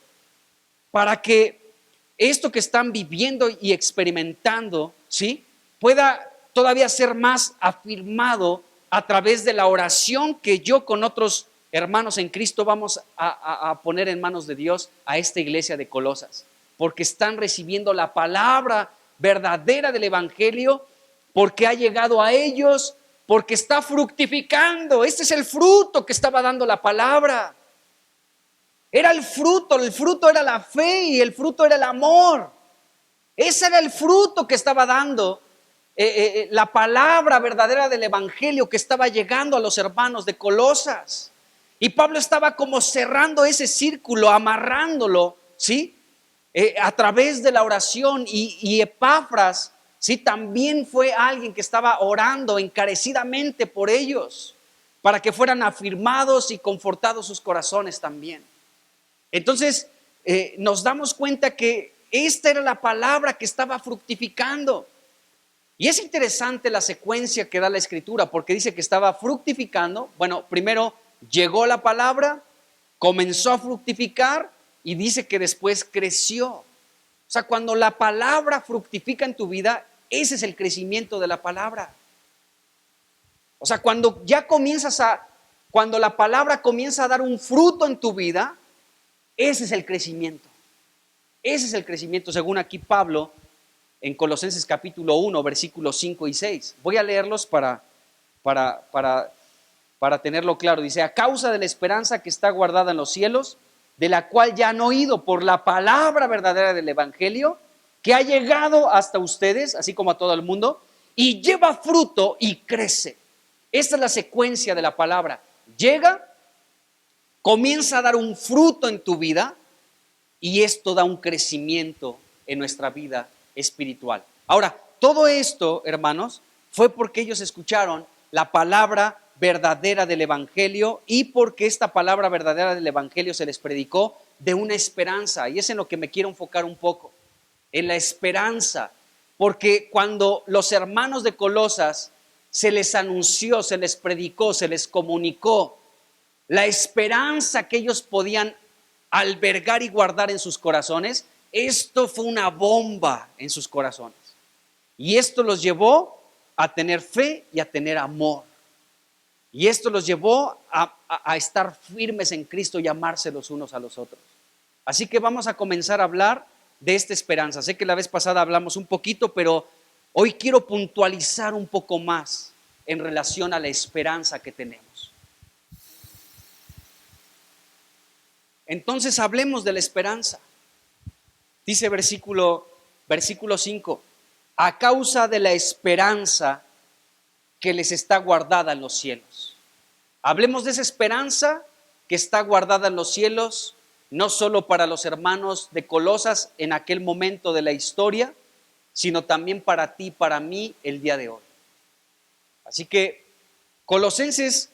para que esto que están viviendo y experimentando, ¿sí?, pueda todavía ser más afirmado a través de la oración que yo con otros hermanos en Cristo vamos a poner en manos de Dios a esta iglesia de Colosas, porque están recibiendo la palabra verdadera del Evangelio, porque ha llegado a ellos, porque está fructificando. Este es el fruto que estaba dando la palabra. Era el fruto era la fe y el fruto era el amor. Ese era el fruto que estaba dando la palabra verdadera del Evangelio que estaba llegando a los hermanos de Colosas. Y Pablo estaba como cerrando ese círculo, amarrándolo, ¿sí?, a través de la oración. Y Epafras, ¿sí?, también fue alguien que estaba orando encarecidamente por ellos, para que fueran afirmados y confortados sus corazones también. Entonces, nos damos cuenta que esta era la palabra que estaba fructificando. Y es interesante la secuencia que da la Escritura, porque dice que estaba fructificando. Bueno, primero llegó la palabra, comenzó a fructificar y dice que después creció. O sea, cuando la palabra fructifica en tu vida, ese es el crecimiento de la palabra. O sea, cuando la palabra comienza a dar un fruto en tu vida, ese es el crecimiento. Ese es el crecimiento, según aquí Pablo, en Colosenses capítulo 1, versículos 5 y 6. Voy a leerlos para tenerlo claro. Dice: a causa de la esperanza que está guardada en los cielos, de la cual ya han oído por la palabra verdadera del evangelio, que ha llegado hasta ustedes, así como a todo el mundo, y lleva fruto y crece. Esta es la secuencia de la palabra. Llega, comienza a dar un fruto en tu vida, y esto da un crecimiento en nuestra vida espiritual. Ahora, todo esto, hermanos, fue porque ellos escucharon la palabra verdadera del evangelio, y porque esta palabra verdadera del evangelio se les predicó de una esperanza. Y es en lo que me quiero enfocar un poco, en la esperanza. Porque cuando los hermanos de Colosas se les anunció, se les predicó, se les comunicó la esperanza que ellos podían albergar y guardar en sus corazones, esto fue una bomba en sus corazones. Y esto los llevó a tener fe y a tener amor. Y esto los llevó a estar firmes en Cristo y amarse los unos a los otros. Así que vamos a comenzar a hablar de esta esperanza. Sé que la vez pasada hablamos un poquito, pero hoy quiero puntualizar un poco más en relación a la esperanza que tenemos. Entonces hablemos de la esperanza. Dice versículo 5, a causa de la esperanza que les está guardada en los cielos. Hablemos de esa esperanza que está guardada en los cielos, no solo para los hermanos de Colosas en aquel momento de la historia, sino también para ti, para mí, el día de hoy. Así que Colosenses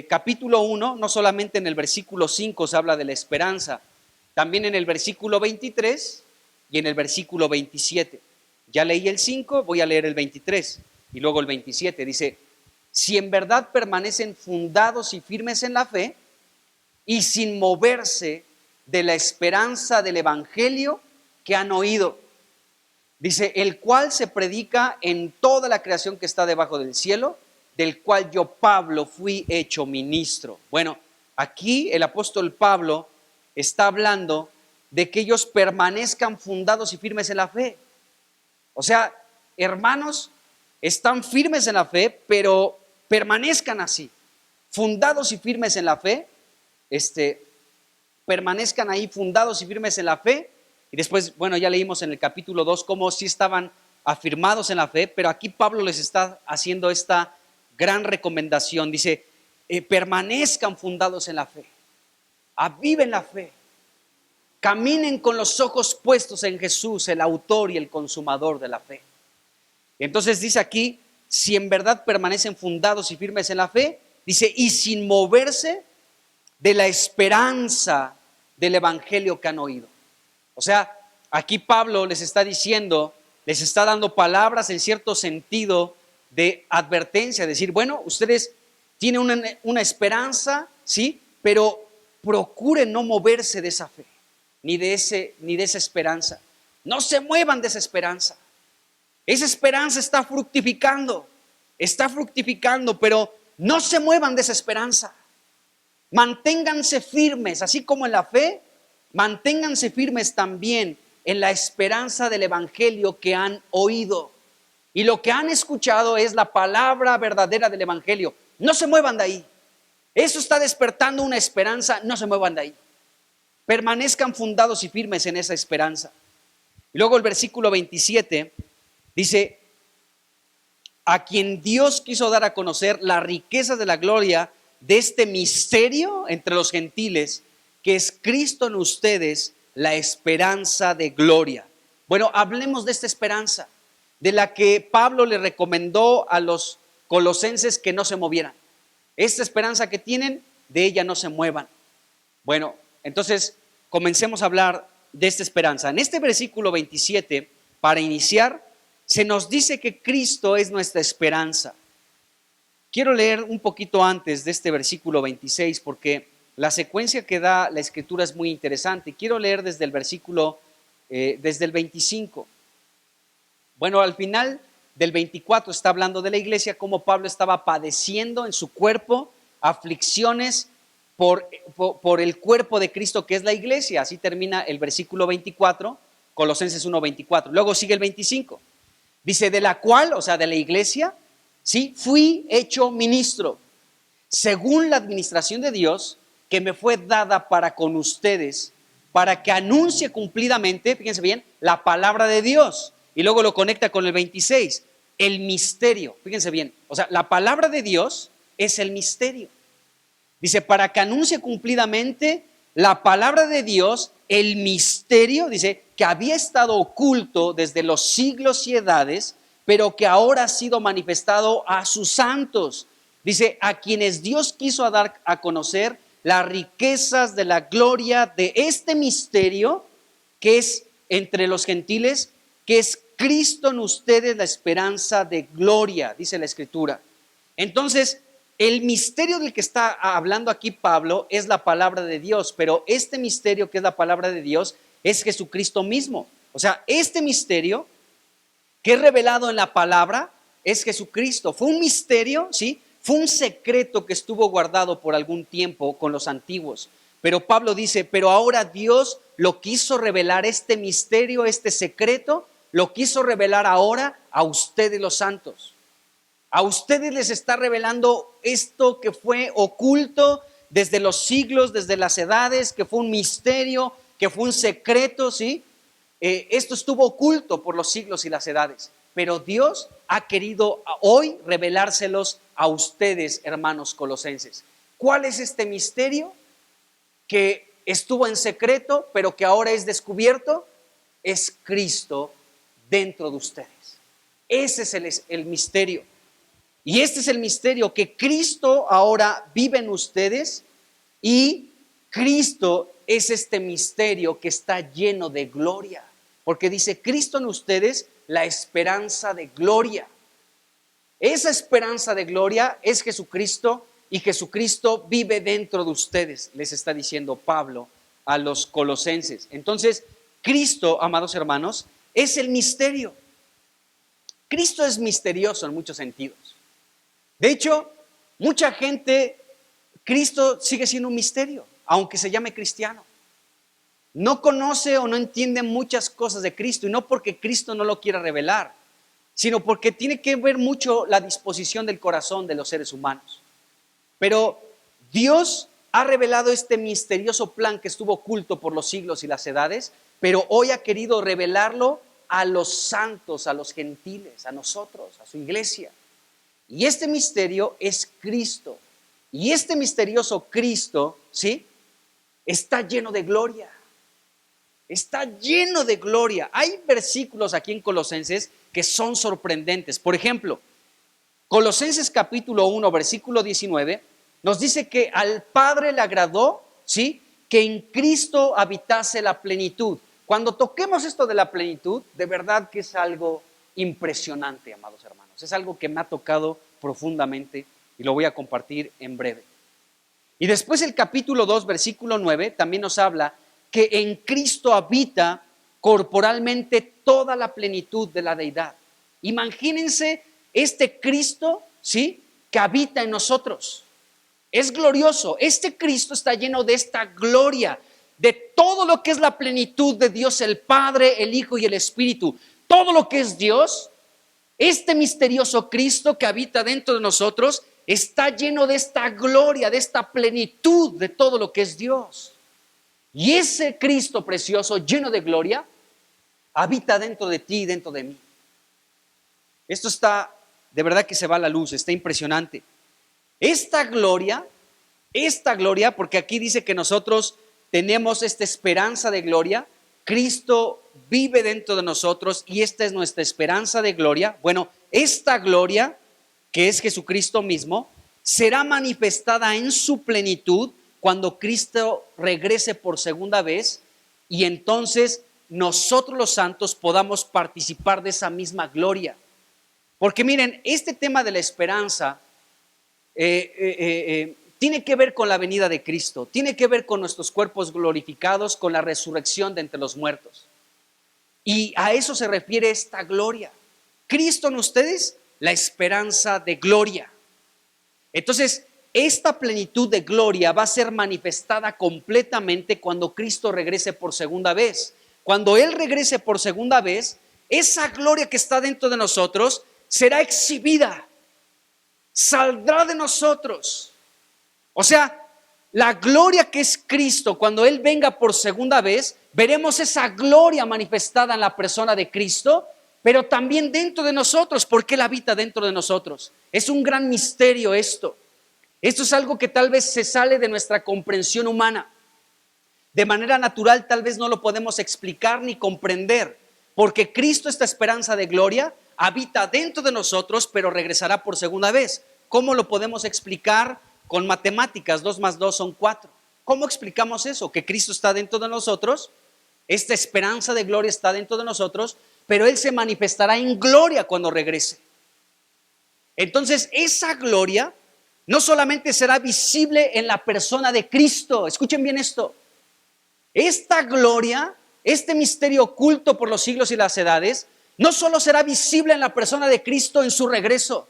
capítulo 1, no solamente en el versículo 5 se habla de la esperanza, también en el versículo 23 y en el versículo 27. Ya leí el 5, voy a leer el 23 y luego el 27. Dice: si en verdad permanecen fundados y firmes en la fe y sin moverse de la esperanza del evangelio que han oído. Dice: el cual se predica en toda la creación que está debajo del cielo, del cual yo, Pablo, fui hecho ministro. Bueno, aquí el apóstol Pablo está hablando de que ellos permanezcan fundados y firmes en la fe. O sea, hermanos, están firmes en la fe, pero permanezcan así, fundados y firmes en la fe, permanezcan ahí fundados y firmes en la fe. Y después, bueno, ya leímos en el capítulo 2 cómo sí estaban afirmados en la fe, pero aquí Pablo les está haciendo esta gran recomendación. Dice: permanezcan fundados en la fe, aviven la fe, caminen con los ojos puestos en Jesús, el autor y el consumador de la fe. Entonces dice aquí: si en verdad permanecen fundados y firmes en la fe, dice, y sin moverse de la esperanza del evangelio que han oído. O sea, aquí Pablo les está diciendo, les está dando palabras en cierto sentido de advertencia, decir, bueno, ustedes tienen una esperanza, ¿sí? Pero procuren no moverse de esa fe, ni de esa esperanza. No se muevan de esa esperanza. Esa esperanza está fructificando, pero no se muevan de esa esperanza. Manténganse firmes, así como en la fe, manténganse firmes también en la esperanza del evangelio que han oído. Y lo que han escuchado es la palabra verdadera del evangelio. No se muevan de ahí. Eso está despertando una esperanza, no se muevan de ahí. Permanezcan fundados y firmes en esa esperanza. Y luego el versículo 27 dice: a quien Dios quiso dar a conocer la riqueza de la gloria de este misterio entre los gentiles, que es Cristo en ustedes, la esperanza de gloria. Bueno, hablemos de esta esperanza, de la que Pablo le recomendó a los colosenses que no se movieran. Esta esperanza que tienen, de ella no se muevan. Bueno, entonces comencemos a hablar de esta esperanza. En este versículo 27, para iniciar, se nos dice que Cristo es nuestra esperanza. Quiero leer un poquito antes de este versículo 26 porque la secuencia que da la Escritura es muy interesante. Quiero leer desde el versículo, desde el 25. Bueno, al final del 24 está hablando de la iglesia, cómo Pablo estaba padeciendo en su cuerpo aflicciones por el cuerpo de Cristo que es la iglesia. Así termina el versículo 24, Colosenses 1:24. Luego sigue el 25. Dice, de la cual, o sea, de la iglesia, ¿sí? Fui hecho ministro, según la administración de Dios, que me fue dada para con ustedes, para que anuncie cumplidamente, fíjense bien, la palabra de Dios. Y luego lo conecta con el 26, el misterio. Fíjense bien, o sea, la palabra de Dios es el misterio. Dice, para que anuncie cumplidamente la palabra de Dios, el misterio, dice, que había estado oculto desde los siglos y edades, pero que ahora ha sido manifestado a sus santos. Dice, a quienes Dios quiso dar a conocer las riquezas de la gloria de este misterio, que es entre los gentiles, que es Cristo en ustedes, la esperanza de gloria, dice la Escritura. Entonces, el misterio del que está hablando aquí Pablo es la palabra de Dios, pero este misterio que es la palabra de Dios es Jesucristo mismo. O sea, este misterio que es revelado en la palabra es Jesucristo. Fue un misterio, ¿sí? Fue un secreto que estuvo guardado por algún tiempo con los antiguos. Pero Pablo dice, pero ahora Dios lo quiso revelar, este misterio, este secreto, lo quiso revelar ahora a ustedes los santos. A ustedes les está revelando esto que fue oculto desde los siglos, desde las edades, que fue un misterio, que fue un secreto, ¿sí? Esto estuvo oculto por los siglos y las edades, pero Dios ha querido hoy revelárselos a ustedes, hermanos colosenses. ¿Cuál es este misterio que estuvo en secreto, pero que ahora es descubierto? Es Cristo dentro de ustedes. Ese es el misterio. Y este es el misterio, que Cristo ahora vive en ustedes y Cristo es este misterio que está lleno de gloria. Porque dice, Cristo en ustedes, la esperanza de gloria. Esa esperanza de gloria es Jesucristo y Jesucristo vive dentro de ustedes, les está diciendo Pablo a los colosenses. Entonces, Cristo, amados hermanos, es el misterio. Cristo es misterioso en muchos sentidos. De hecho, mucha gente, Cristo sigue siendo un misterio, aunque se llame cristiano. No conoce o no entiende muchas cosas de Cristo, y no porque Cristo no lo quiera revelar, sino porque tiene que ver mucho la disposición del corazón de los seres humanos. Pero Dios ha revelado este misterioso plan que estuvo oculto por los siglos y las edades, pero hoy ha querido revelarlo a los santos, a los gentiles, a nosotros, a su iglesia. Y este misterio es Cristo. Y este misterioso Cristo, ¿sí? Está lleno de gloria. Está lleno de gloria. Hay versículos aquí en Colosenses que son sorprendentes. Por ejemplo, Colosenses capítulo 1, versículo 19, nos dice que al Padre le agradó, ¿sí?, que en Cristo habitase la plenitud. Cuando toquemos esto de la plenitud, de verdad que es algo impresionante, amados hermanos. Es algo que me ha tocado profundamente y lo voy a compartir en breve. Y después el capítulo 2, versículo 9, también nos habla que en Cristo habita corporalmente toda la plenitud de la deidad. Imagínense este Cristo, ¿sí?, que habita en nosotros. Es glorioso. Este Cristo está lleno de esta gloria, de todo lo que es la plenitud de Dios, el Padre, el Hijo y el Espíritu. Todo lo que es Dios, este misterioso Cristo que habita dentro de nosotros, está lleno de esta gloria, de esta plenitud de todo lo que es Dios. Y ese Cristo precioso, lleno de gloria, habita dentro de ti y dentro de mí. Esto está, de verdad que se va a la luz, está impresionante. Esta gloria, porque aquí dice que nosotros tenemos esta esperanza de gloria, Cristo vive dentro de nosotros y esta es nuestra esperanza de gloria. Bueno, esta gloria, que es Jesucristo mismo, será manifestada en su plenitud cuando Cristo regrese por segunda vez y entonces nosotros los santos podamos participar de esa misma gloria. Porque miren, este tema de la esperanza tiene que ver con la venida de Cristo, tiene que ver con nuestros cuerpos glorificados, con la resurrección de entre los muertos. Y a eso se refiere esta gloria. Cristo en ustedes, la esperanza de gloria. Entonces, esta plenitud de gloria va a ser manifestada completamente cuando Cristo regrese por segunda vez. Cuando Él regrese por segunda vez, esa gloria que está dentro de nosotros será exhibida, saldrá de nosotros. O sea, la gloria que es Cristo, cuando Él venga por segunda vez, veremos esa gloria manifestada en la persona de Cristo, pero también dentro de nosotros, porque Él habita dentro de nosotros. Es un gran misterio esto. Esto es algo que tal vez se sale de nuestra comprensión humana. De manera natural tal vez no lo podemos explicar ni comprender, porque Cristo, esta esperanza de gloria, habita dentro de nosotros, pero regresará por segunda vez. ¿Cómo lo podemos explicar? Con matemáticas, 2 más 2 son 4. ¿Cómo explicamos eso? Que Cristo está dentro de nosotros, esta esperanza de gloria está dentro de nosotros, pero Él se manifestará en gloria cuando regrese. Entonces, esa gloria no solamente será visible en la persona de Cristo, escuchen bien esto, esta gloria, este misterio oculto por los siglos y las edades, no solo será visible en la persona de Cristo en su regreso,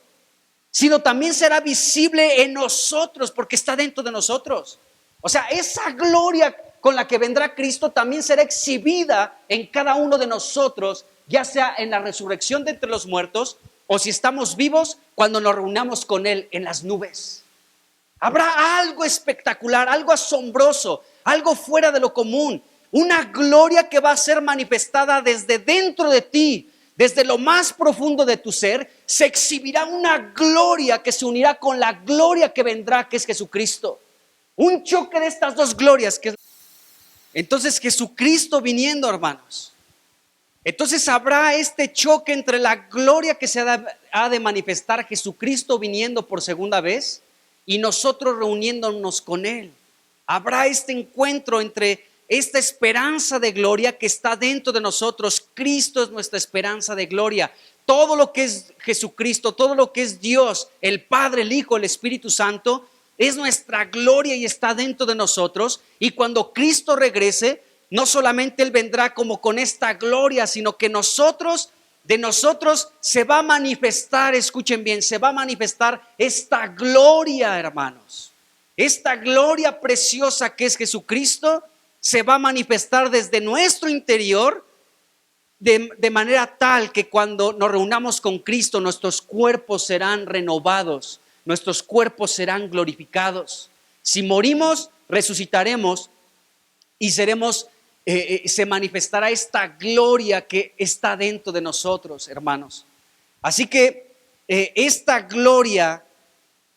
sino también será visible en nosotros porque está dentro de nosotros. O sea, esa gloria con la que vendrá Cristo también será exhibida en cada uno de nosotros, ya sea en la resurrección de entre los muertos o si estamos vivos cuando nos reunamos con Él en las nubes. Habrá algo espectacular, algo asombroso, algo fuera de lo común, una gloria que va a ser manifestada desde dentro de ti, desde lo más profundo de tu ser. Se exhibirá una gloria que se unirá con la gloria que vendrá, que es Jesucristo. Un choque de estas dos glorias. Entonces Jesucristo viniendo, hermanos. Entonces habrá este choque entre la gloria que se ha de manifestar, Jesucristo viniendo por segunda vez, y nosotros reuniéndonos con Él. Habrá este encuentro entre esta esperanza de gloria que está dentro de nosotros. Cristo es nuestra esperanza de gloria. Todo lo que es Jesucristo, todo lo que es Dios, el Padre, el Hijo, el Espíritu Santo, es nuestra gloria y está dentro de nosotros. Y cuando Cristo regrese, no solamente Él vendrá como con esta gloria, sino que de nosotros se va a manifestar, escuchen bien, se va a manifestar esta gloria, hermanos. Esta gloria preciosa que es Jesucristo se va a manifestar desde nuestro interior de manera tal que cuando nos reunamos con Cristo, nuestros cuerpos serán renovados, nuestros cuerpos serán glorificados. Si morimos, resucitaremos y se manifestará esta gloria que está dentro de nosotros, hermanos. Así que esta gloria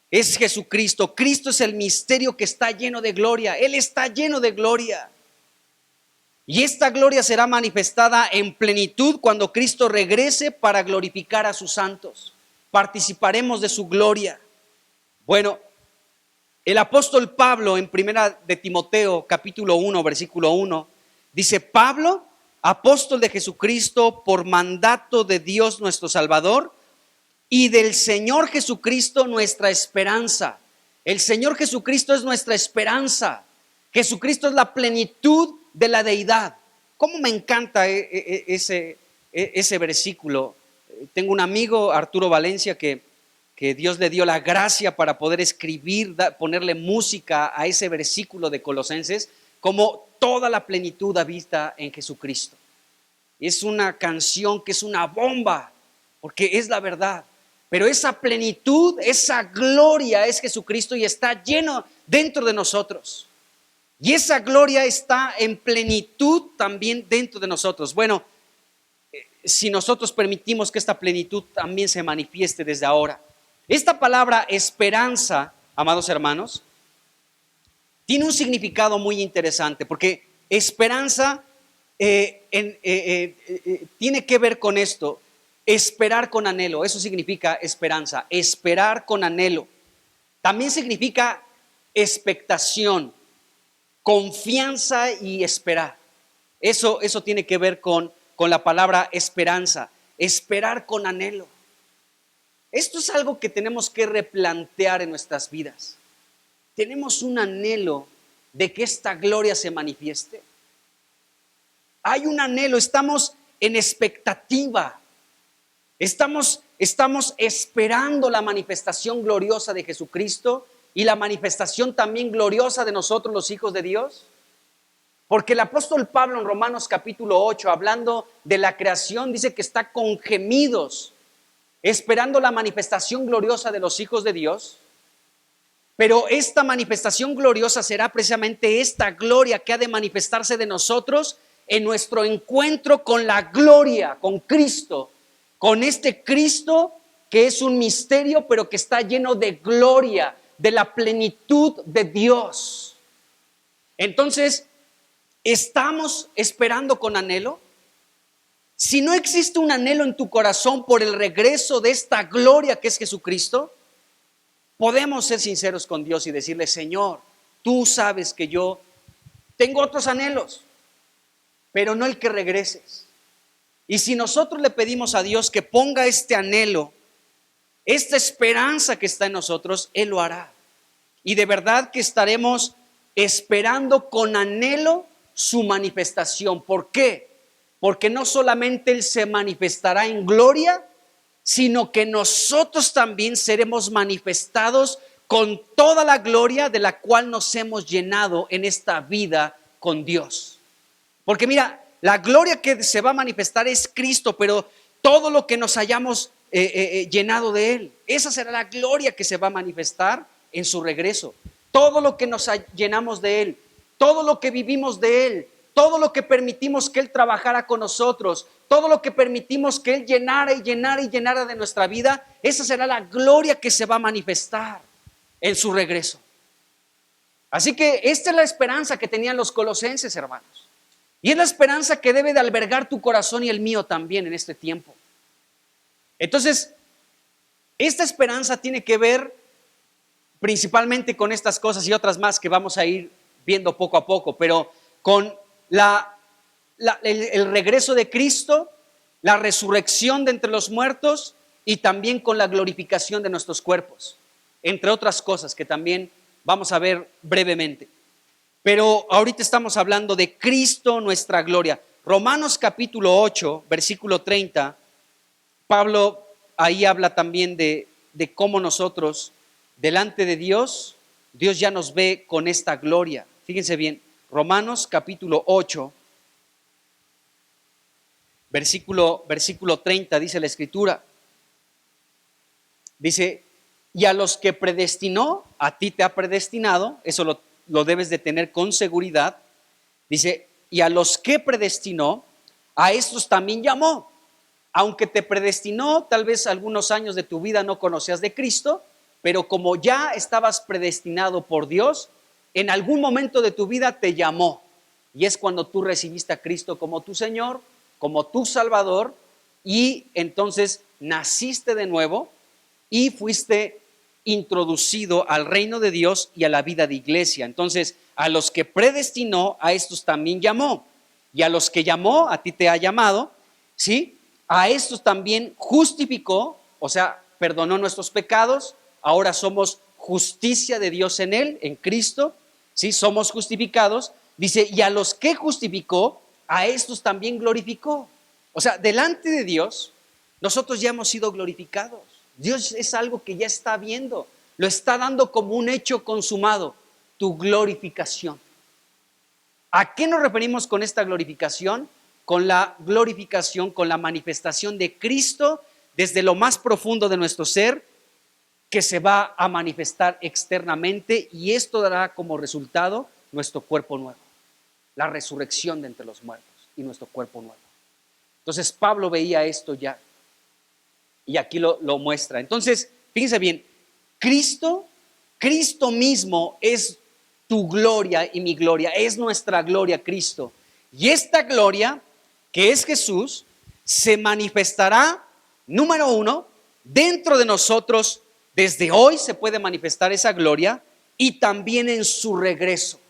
es Jesucristo. Cristo es el misterio que está lleno de gloria. Él está lleno de gloria. Y esta gloria será manifestada en plenitud cuando Cristo regrese para glorificar a sus santos. Participaremos de su gloria. Bueno, el apóstol Pablo en 1 de Timoteo capítulo 1 versículo 1 dice: Pablo, apóstol de Jesucristo por mandato de Dios nuestro Salvador y del Señor Jesucristo nuestra esperanza. El Señor Jesucristo es nuestra esperanza. Jesucristo es la plenitud de la deidad. ¿Cómo me encanta ese versículo? Tengo un amigo, Arturo Valencia, que Dios le dio la gracia para poder escribir, ponerle música a ese versículo de Colosenses, como toda la plenitud habita en Jesucristo. Es una canción que es una bomba, porque es la verdad. Pero esa plenitud, esa gloria es Jesucristo y está lleno dentro de nosotros. Y esa gloria está en plenitud también dentro de nosotros. Bueno, si nosotros permitimos que esta plenitud también se manifieste desde ahora. Esta palabra esperanza, amados hermanos, tiene un significado muy interesante, porque esperanza tiene que ver con esto, esperar con anhelo. Eso significa esperanza, esperar con anhelo. También significa expectación, confianza y esperar. Eso tiene que ver con la palabra esperanza, esperar con anhelo. Esto es algo que tenemos que replantear en nuestras vidas. Tenemos un anhelo de que esta gloria se manifieste. Hay un anhelo, estamos en expectativa. Estamos esperando la manifestación gloriosa de Jesucristo y la manifestación también gloriosa de nosotros los hijos de Dios. Porque el apóstol Pablo en Romanos capítulo 8, hablando de la creación, dice que está con gemidos, esperando la manifestación gloriosa de los hijos de Dios. Pero esta manifestación gloriosa será precisamente esta gloria que ha de manifestarse de nosotros en nuestro encuentro con la gloria, con Cristo, con este Cristo que es un misterio, pero que está lleno de gloria, de la plenitud de Dios. Entonces, ¿estamos esperando con anhelo? Si no existe un anhelo en tu corazón por el regreso de esta gloria que es Jesucristo, podemos ser sinceros con Dios y decirle: Señor, tú sabes que yo tengo otros anhelos, pero no el que regreses. Y si nosotros le pedimos a Dios que ponga este anhelo, esta esperanza que está en nosotros, Él lo hará. Y de verdad que estaremos esperando con anhelo su manifestación. ¿Por qué? Porque no solamente Él se manifestará en gloria, sino que nosotros también seremos manifestados con toda la gloria de la cual nos hemos llenado en esta vida con Dios. Porque mira, la gloria que se va a manifestar es Cristo, pero todo lo que nos hayamos llenado de Él, esa será la gloria que se va a manifestar en su regreso. Todo lo que nos llenamos de Él, todo lo que vivimos de Él, todo lo que permitimos que Él trabajara con nosotros, todo lo que permitimos que Él llenara y llenara y llenara de nuestra vida, esa será la gloria que se va a manifestar en su regreso. Así que esta es la esperanza que tenían los colosenses, hermanos. Y es la esperanza que debe de albergar tu corazón y el mío también en este tiempo. Entonces, esta esperanza tiene que ver principalmente con estas cosas y otras más que vamos a ir viendo poco a poco, pero con el regreso de Cristo, la resurrección de entre los muertos y también con la glorificación de nuestros cuerpos, entre otras cosas que también vamos a ver brevemente. Pero ahorita estamos hablando de Cristo, nuestra gloria. Romanos capítulo 8, versículo 30, Pablo ahí habla también de cómo nosotros, delante de Dios, Dios ya nos ve con esta gloria. Fíjense bien, Romanos capítulo 8, versículo 30, dice la Escritura. Dice: y a los que predestinó, a ti te ha predestinado, eso lo debes de tener con seguridad. Dice: y a los que predestinó, a estos también llamó. Aunque te predestinó, tal vez algunos años de tu vida no conocías de Cristo, pero como ya estabas predestinado por Dios, en algún momento de tu vida te llamó. Y es cuando tú recibiste a Cristo como tu Señor, como tu Salvador, y entonces naciste de nuevo y fuiste introducido al reino de Dios y a la vida de iglesia. Entonces, a los que predestinó, a estos también llamó. Y a los que llamó, a ti te ha llamado, ¿sí? A estos también justificó, o sea, perdonó nuestros pecados. Ahora somos justicia de Dios en Él, en Cristo, ¿sí? Somos justificados. Dice: y a los que justificó, a estos también glorificó. O sea, delante de Dios, nosotros ya hemos sido glorificados. Dios es algo que ya está viendo, lo está dando como un hecho consumado, tu glorificación. ¿A qué nos referimos con esta glorificación? Con la glorificación, con la manifestación de Cristo desde lo más profundo de nuestro ser, que se va a manifestar externamente, y esto dará como resultado nuestro cuerpo nuevo, la resurrección de entre los muertos y nuestro cuerpo nuevo. Entonces Pablo veía esto ya y aquí lo muestra. Entonces, fíjense bien, Cristo mismo es tu gloria y mi gloria, es nuestra gloria Cristo. Y esta gloria, que es Jesús, se manifestará, número uno, dentro de nosotros. Desde hoy se puede manifestar esa gloria, y también en su regreso.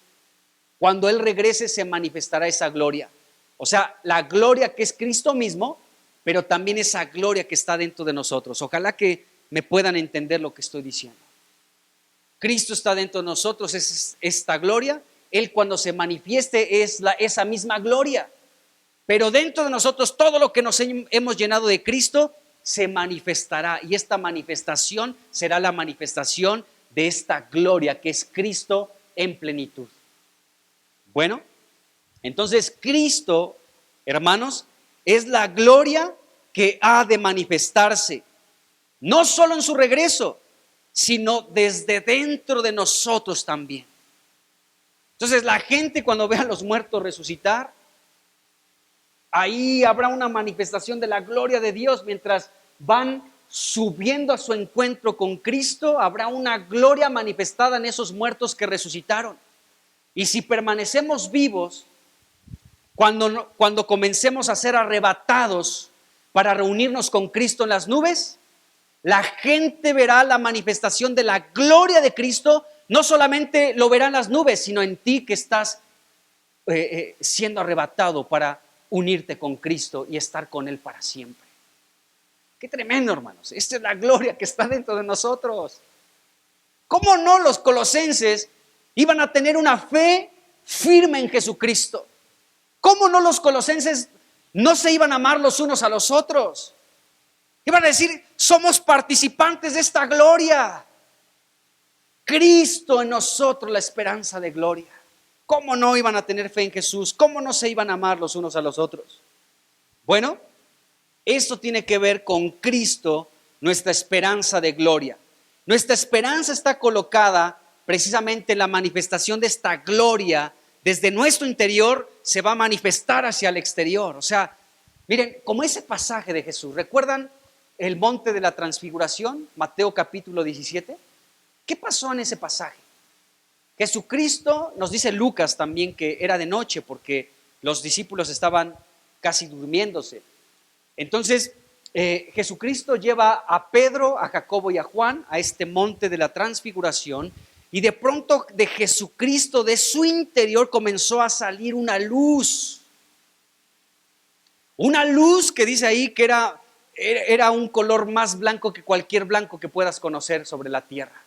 Cuando Él regrese se manifestará esa gloria. O sea, la gloria que es Cristo mismo, pero también esa gloria que está dentro de nosotros. Ojalá que me puedan entender lo que estoy diciendo. Cristo está dentro de nosotros, es esta gloria. Él cuando se manifieste es esa misma gloria. Pero dentro de nosotros todo lo que nos hemos llenado de Cristo se manifestará. Y esta manifestación será la manifestación de esta gloria que es Cristo en plenitud. Bueno, entonces Cristo, hermanos, es la gloria que ha de manifestarse. No solo en su regreso, sino desde dentro de nosotros también. Entonces la gente cuando ve a los muertos resucitar, ahí habrá una manifestación de la gloria de Dios. Mientras van subiendo a su encuentro con Cristo, habrá una gloria manifestada en esos muertos que resucitaron. Y si permanecemos vivos, cuando comencemos a ser arrebatados para reunirnos con Cristo en las nubes, la gente verá la manifestación de la gloria de Cristo. No solamente lo verá en las nubes, sino en ti que estás siendo arrebatado para unirte con Cristo y estar con Él para siempre. Qué tremendo, hermanos. Esta es la gloria que está dentro de nosotros. ¿Cómo no los colosenses iban a tener una fe firme en Jesucristo? ¿Cómo no los colosenses no se iban a amar los unos a los otros? Iban a decir, somos participantes de esta gloria. Cristo en nosotros, la esperanza de gloria. ¿Cómo no iban a tener fe en Jesús? ¿Cómo no se iban a amar los unos a los otros? Bueno, esto tiene que ver con Cristo, nuestra esperanza de gloria. Nuestra esperanza está colocada precisamente en la manifestación de esta gloria. Desde nuestro interior se va a manifestar hacia el exterior. O sea, miren, como ese pasaje de Jesús. ¿Recuerdan el monte de la transfiguración? Mateo capítulo 17. ¿Qué pasó en ese pasaje? Jesucristo, nos dice Lucas también que era de noche porque los discípulos estaban casi durmiéndose. Entonces, Jesucristo lleva a Pedro, a Jacobo y a Juan a este monte de la transfiguración y de pronto de Jesucristo, de su interior comenzó a salir una luz. Una luz que dice ahí que era un color más blanco que cualquier blanco que puedas conocer sobre la tierra.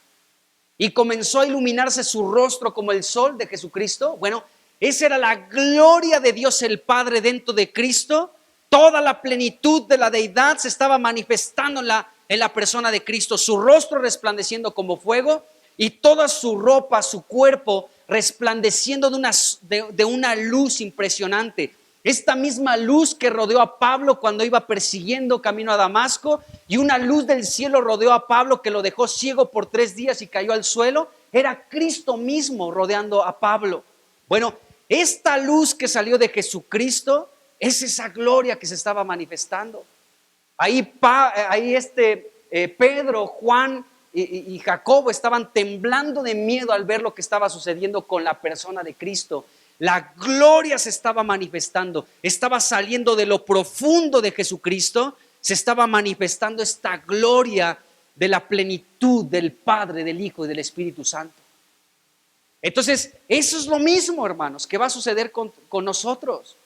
Y comenzó a iluminarse su rostro como el sol de Jesucristo. Bueno, esa era la gloria de Dios el Padre dentro de Cristo. Toda la plenitud de la deidad se estaba manifestando en la persona de Cristo. Su rostro resplandeciendo como fuego y toda su ropa, su cuerpo resplandeciendo de una luz impresionante. Esta misma luz que rodeó a Pablo cuando iba persiguiendo camino a Damasco, y una luz del cielo rodeó a Pablo que lo dejó ciego por 3 días y cayó al suelo, era Cristo mismo rodeando a Pablo. Bueno, esta luz que salió de Jesucristo es esa gloria que se estaba manifestando. Ahí Pedro, Juan y Jacobo estaban temblando de miedo al ver lo que estaba sucediendo con la persona de Cristo. La gloria se estaba manifestando, estaba saliendo de lo profundo de Jesucristo, se estaba manifestando esta gloria de la plenitud del Padre, del Hijo y del Espíritu Santo. Entonces, eso es lo mismo, hermanos, que va a suceder con nosotros.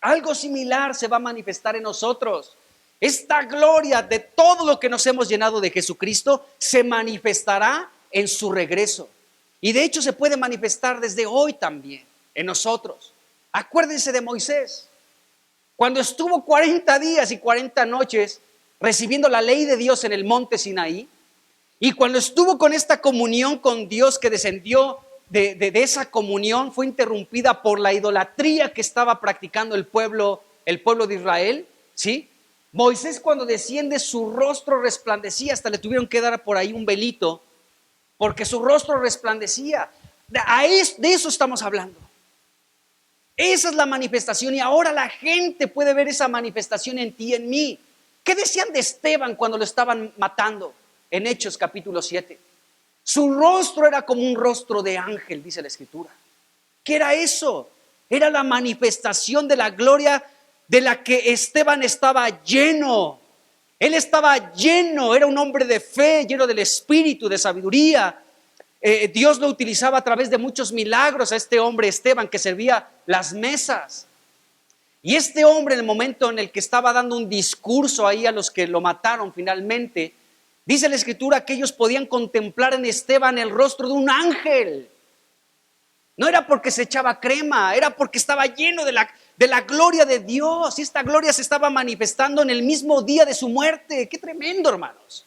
Algo similar se va a manifestar en nosotros. Esta gloria de todo lo que nos hemos llenado de Jesucristo se manifestará en su regreso. Y de hecho se puede manifestar desde hoy también en nosotros. Acuérdense de Moisés. Cuando estuvo 40 días y 40 noches recibiendo la ley de Dios en el monte Sinaí, y cuando estuvo con esta comunión con Dios que descendió de esa comunión, fue interrumpida por la idolatría que estaba practicando el pueblo de Israel, ¿sí? Moisés, cuando desciende, su rostro resplandecía, hasta le tuvieron que dar por ahí un velito, porque su rostro resplandecía. De eso estamos hablando. Esa es la manifestación, y ahora la gente puede ver esa manifestación en ti y en mí. ¿Qué decían de Esteban cuando lo estaban matando en Hechos capítulo 7? Su rostro era como un rostro de ángel, dice la Escritura. ¿Qué era eso? Era la manifestación de la gloria de la que Esteban estaba lleno. Él estaba lleno, era un hombre de fe, lleno del Espíritu, de sabiduría. Dios lo utilizaba a través de muchos milagros a este hombre Esteban, que servía las mesas. Y este hombre, en el momento en el que estaba dando un discurso ahí a los que lo mataron finalmente, dice la Escritura que ellos podían contemplar en Esteban el rostro de un ángel. No era porque se echaba crema, era porque estaba lleno de la gloria de Dios. Y esta gloria se estaba manifestando en el mismo día de su muerte. ¡Qué tremendo, hermanos!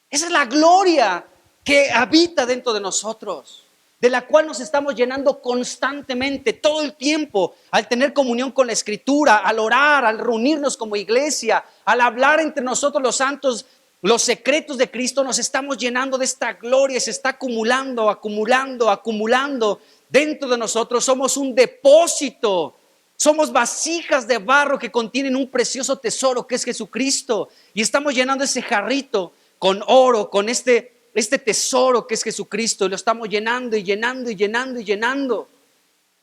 Esa es la gloria que habita dentro de nosotros, de la cual nos estamos llenando constantemente, todo el tiempo, al tener comunión con la Escritura, al orar, al reunirnos como iglesia, al hablar entre nosotros los santos, los secretos de Cristo. Nos estamos llenando de esta gloria y se está acumulando, acumulando, acumulando dentro de nosotros. Somos un depósito, somos vasijas de barro que contienen un precioso tesoro que es Jesucristo, y estamos llenando ese jarrito con oro, con este tesoro que es Jesucristo, y lo estamos llenando y llenando y llenando y llenando.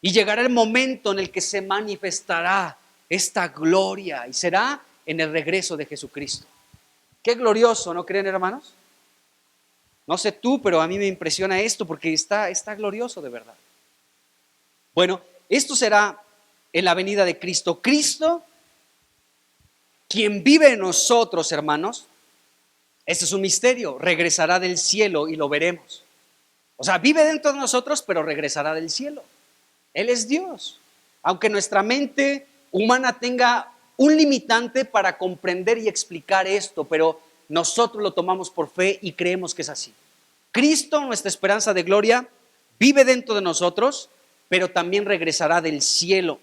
Y llegará el momento en el que se manifestará esta gloria, y será en el regreso de Jesucristo. Qué glorioso, ¿no creen, hermanos? No sé tú, pero a mí me impresiona esto porque está glorioso de verdad. Bueno, esto será en la venida de Cristo. Cristo, quien vive en nosotros, hermanos, este es un misterio, regresará del cielo y lo veremos. O sea, vive dentro de nosotros, pero regresará del cielo. Él es Dios. Aunque nuestra mente humana tenga un limitante para comprender y explicar esto, pero nosotros lo tomamos por fe y creemos que es así. Cristo, nuestra esperanza de gloria, vive dentro de nosotros, pero también regresará del cielo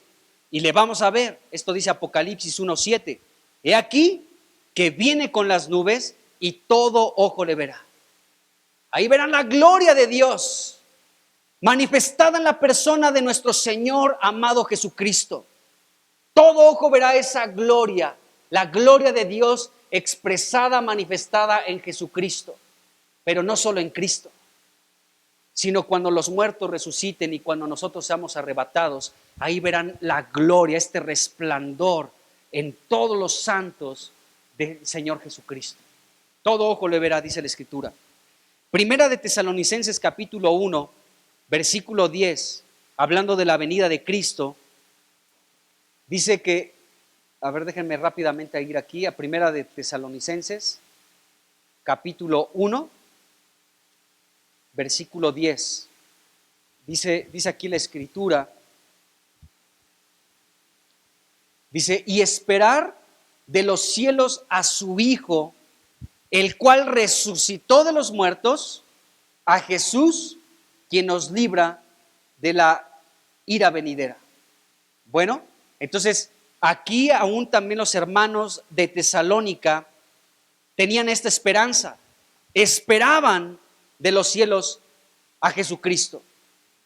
y le vamos a ver. Esto dice Apocalipsis 1:7. He aquí que viene con las nubes y todo ojo le verá. Ahí verán la gloria de Dios manifestada en la persona de nuestro Señor amado Jesucristo. Todo ojo verá esa gloria, la gloria de Dios expresada, manifestada en Jesucristo. Pero no solo en Cristo, sino cuando los muertos resuciten y cuando nosotros seamos arrebatados, ahí verán la gloria, este resplandor en todos los santos del Señor Jesucristo. Todo ojo le verá, dice la Escritura. Primera de Tesalonicenses capítulo 1, versículo 10, hablando de la venida de Cristo, dice que, a ver, déjenme rápidamente ir aquí a Primera de Tesalonicenses capítulo 1, versículo 10. Dice aquí la Escritura, dice, y esperar de los cielos a su Hijo, el cual resucitó de los muertos, a Jesús, quien nos libra de la ira venidera. Bueno, entonces aquí aún también los hermanos de Tesalónica tenían esta esperanza, esperaban de los cielos a Jesucristo.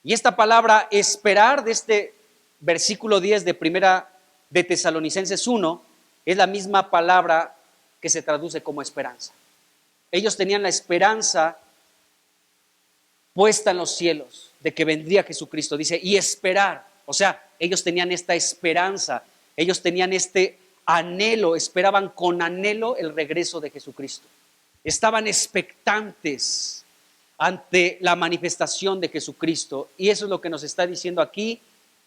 Y esta palabra esperar de este versículo 10 de Primera de Tesalonicenses 1 es la misma palabra que se traduce como esperanza. Ellos tenían la esperanza puesta en los cielos de que vendría Jesucristo. Dice, y esperar. O sea, ellos tenían esta esperanza, ellos tenían este anhelo, esperaban con anhelo el regreso de Jesucristo. Estaban expectantes ante la manifestación de Jesucristo. Y eso es lo que nos está diciendo aquí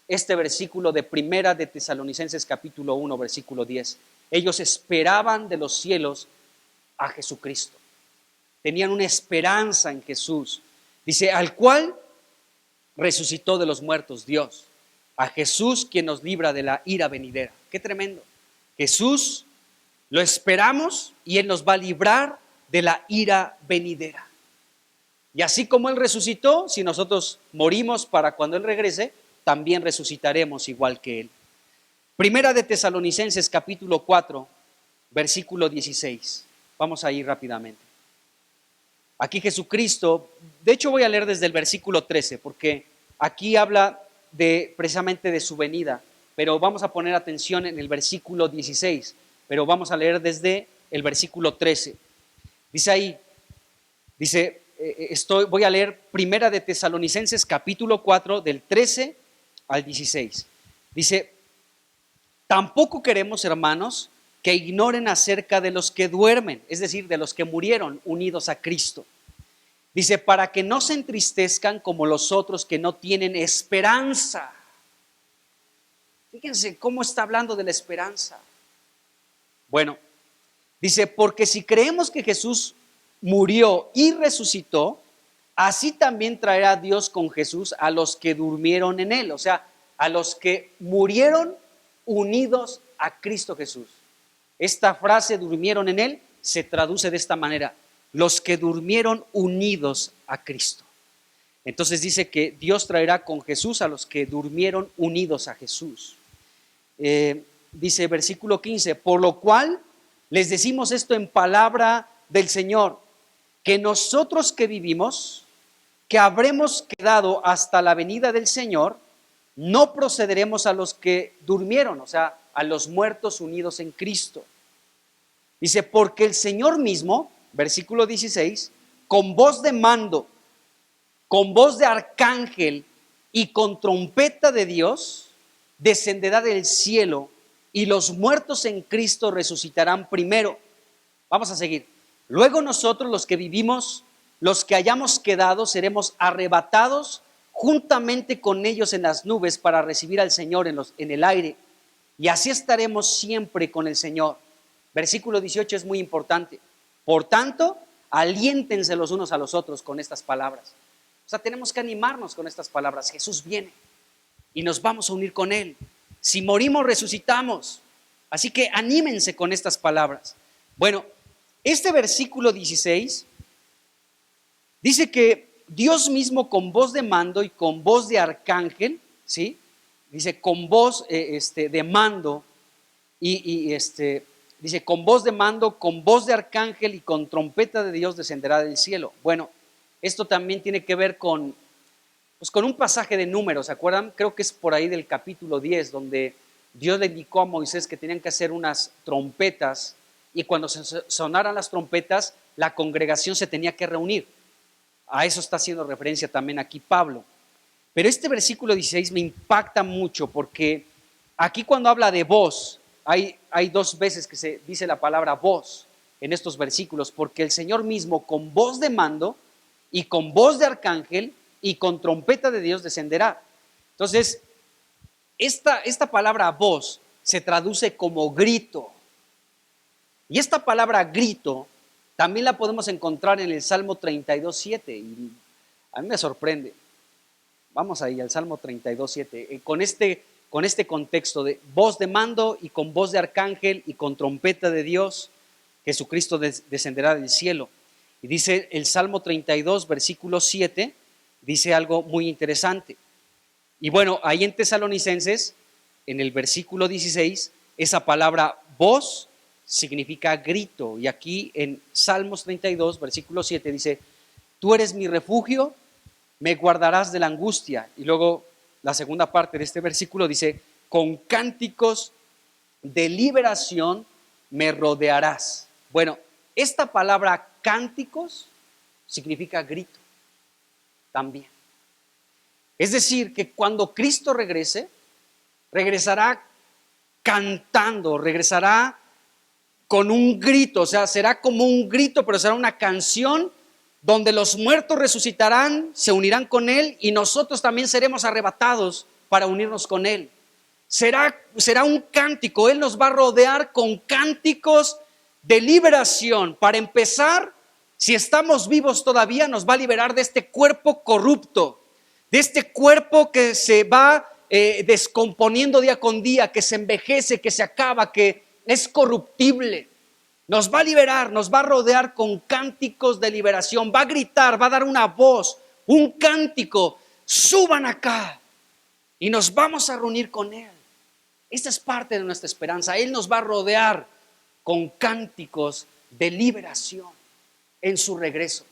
este versículo de Primera de Tesalonicenses capítulo 1, versículo 10. Ellos esperaban de los cielos a Jesucristo. Tenían una esperanza en Jesús. Dice, al cual resucitó de los muertos Dios. A Jesús quien nos libra de la ira venidera. Qué tremendo. Jesús lo esperamos y Él nos va a librar de la ira venidera. Y así como Él resucitó, si nosotros morimos para cuando Él regrese, también resucitaremos igual que Él. Primera de Tesalonicenses capítulo 4, versículo 16. Vamos a ir rápidamente. Aquí Jesucristo, de hecho voy a leer desde el versículo 13, porque aquí habla precisamente de su venida, pero vamos a poner atención en el versículo 16, pero vamos a leer desde el versículo 13. Dice ahí, voy a leer Primera de Tesalonicenses capítulo 4 del 13 al 16. Dice, tampoco queremos, hermanos, que ignoren acerca de los que duermen, es decir, de los que murieron unidos a Cristo. Dice, para que no se entristezcan como los otros que no tienen esperanza. Fíjense cómo está hablando de la esperanza. Bueno, dice, porque si creemos que Jesús murió y resucitó, así también traerá Dios con Jesús a los que durmieron en él, o sea, a los que murieron unidos a Cristo Jesús. Esta frase, durmieron en él, se traduce de esta manera: los que durmieron unidos a Cristo. Entonces dice que Dios traerá con Jesús a los que durmieron unidos a Jesús. Dice versículo 15, por lo cual les decimos esto en palabra del Señor, que nosotros que vivimos, que habremos quedado hasta la venida del Señor, no procederemos a los que durmieron, o sea, a los muertos unidos en Cristo. Dice, porque el Señor mismo, versículo 16, con voz de mando, con voz de arcángel y con trompeta de Dios, descenderá del cielo y los muertos en Cristo resucitarán primero. Vamos a seguir. Luego nosotros, los que vivimos, los que hayamos quedado, seremos arrebatados juntamente con ellos en las nubes para recibir al Señor en el aire. Y así estaremos siempre con el Señor. Versículo 18 es muy importante. Por tanto, aliéntense los unos a los otros con estas palabras. O sea, tenemos que animarnos con estas palabras. Jesús viene y nos vamos a unir con Él. Si morimos, resucitamos. Así que anímense con estas palabras. Bueno, este versículo 16 dice que Dios mismo con voz de mando y con voz de arcángel, ¿sí? Dice con voz de mando dice con voz de mando, con voz de arcángel y con trompeta de Dios descenderá del cielo. Bueno, esto también tiene que ver con un pasaje de Números, ¿se acuerdan? Creo que es por ahí del capítulo 10, donde Dios le indicó a Moisés que tenían que hacer unas trompetas, y cuando sonaran las trompetas, la congregación se tenía que reunir. A eso está haciendo referencia también aquí Pablo. Pero este versículo 16 me impacta mucho, porque aquí cuando habla de voz, hay dos veces que se dice la palabra voz en estos versículos, porque el Señor mismo con voz de mando y con voz de arcángel y con trompeta de Dios descenderá. Entonces, esta palabra voz se traduce como grito. Y esta palabra grito también la podemos encontrar en el Salmo 32:7. Y a mí me sorprende. Vamos ahí al Salmo 32:7. Con este contexto de voz de mando y con voz de arcángel y con trompeta de Dios, Jesucristo descenderá del cielo. Y dice el Salmo 32, versículo 7, dice algo muy interesante. Y bueno, ahí en Tesalonicenses, en el versículo 16, esa palabra voz significa grito. Y aquí en Salmos 32, versículo 7 dice, tú eres mi refugio, me guardarás de la angustia. Y luego la segunda parte de este versículo dice, con cánticos de liberación me rodearás. Bueno, esta palabra cánticos significa grito también. Es decir, que cuando Cristo regrese, regresará cantando, regresará con un grito, o sea, será como un grito, pero será una canción donde los muertos resucitarán, se unirán con Él y nosotros también seremos arrebatados para unirnos con Él. Será un cántico, Él nos va a rodear con cánticos de liberación. Para empezar, si estamos vivos todavía, nos va a liberar de este cuerpo corrupto, de este cuerpo que se va descomponiendo día con día, que se envejece, que se acaba, que es corruptible. Nos va a liberar, nos va a rodear con cánticos de liberación, va a gritar, va a dar una voz, un cántico, suban acá y nos vamos a reunir con Él. Esta es parte de nuestra esperanza. Él nos va a rodear con cánticos de liberación en su regreso.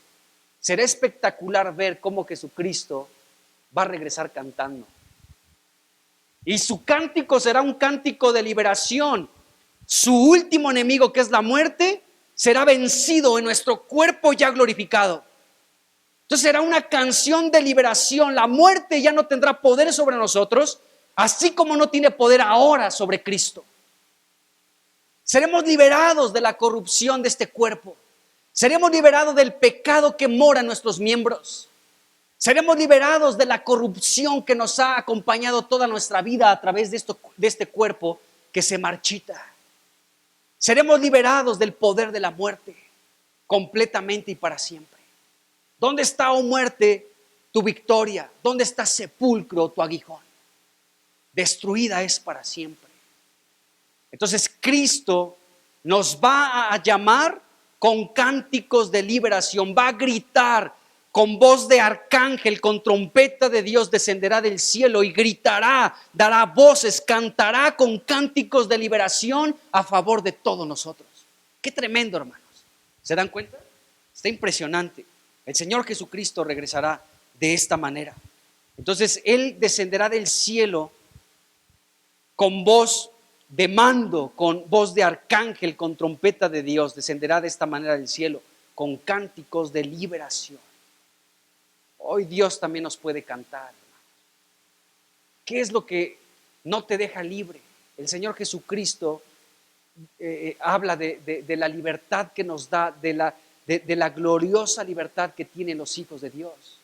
Será espectacular ver cómo Jesucristo va a regresar cantando. Y su cántico será un cántico de liberación. Su último enemigo, que es la muerte, será vencido en nuestro cuerpo ya glorificado. Entonces será una canción de liberación. La muerte ya no tendrá poder sobre nosotros, así como no tiene poder ahora sobre Cristo. Seremos liberados de la corrupción de este cuerpo. Seremos liberados del pecado que mora en nuestros miembros. Seremos liberados de la corrupción que nos ha acompañado toda nuestra vida a través de este cuerpo que se marchita. Seremos liberados del poder de la muerte completamente y para siempre. ¿Dónde está, oh muerte, tu victoria? ¿Dónde está, sepulcro, tu aguijón? Destruida es para siempre. Entonces Cristo nos va a llamar con cánticos de liberación, va a gritar con voz de arcángel, con trompeta de Dios, descenderá del cielo y gritará, dará voces, cantará con cánticos de liberación a favor de todos nosotros. Qué tremendo, hermanos. ¿Se dan cuenta? Está impresionante. El Señor Jesucristo regresará de esta manera. Entonces Él descenderá del cielo con voz de mando, con voz de arcángel, con trompeta de Dios. Descenderá de esta manera del cielo con cánticos de liberación. Hoy Dios también nos puede cantar. ¿Qué es lo que no te deja libre? El Señor Jesucristo habla de la libertad que nos da, de la gloriosa libertad que tienen los hijos de Dios.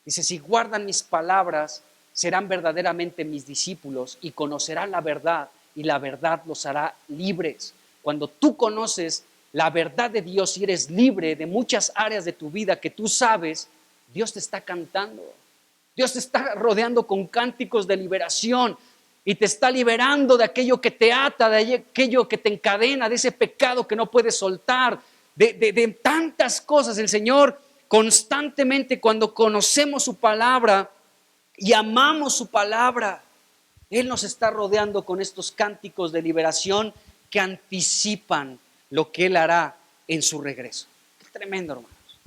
Dice, si guardan mis palabras, serán verdaderamente mis discípulos y conocerán la verdad, y la verdad los hará libres. Cuando tú conoces la verdad de Dios y eres libre de muchas áreas de tu vida que tú sabes, Dios te está cantando. Dios te está rodeando con cánticos de liberación y te está liberando de aquello que te ata, de aquello que te encadena, de ese pecado que no puedes soltar, de tantas cosas. El Señor constantemente, cuando conocemos su palabra y amamos su palabra, Él nos está rodeando con estos cánticos de liberación que anticipan lo que Él hará en su regreso. Qué tremendo, hermanos.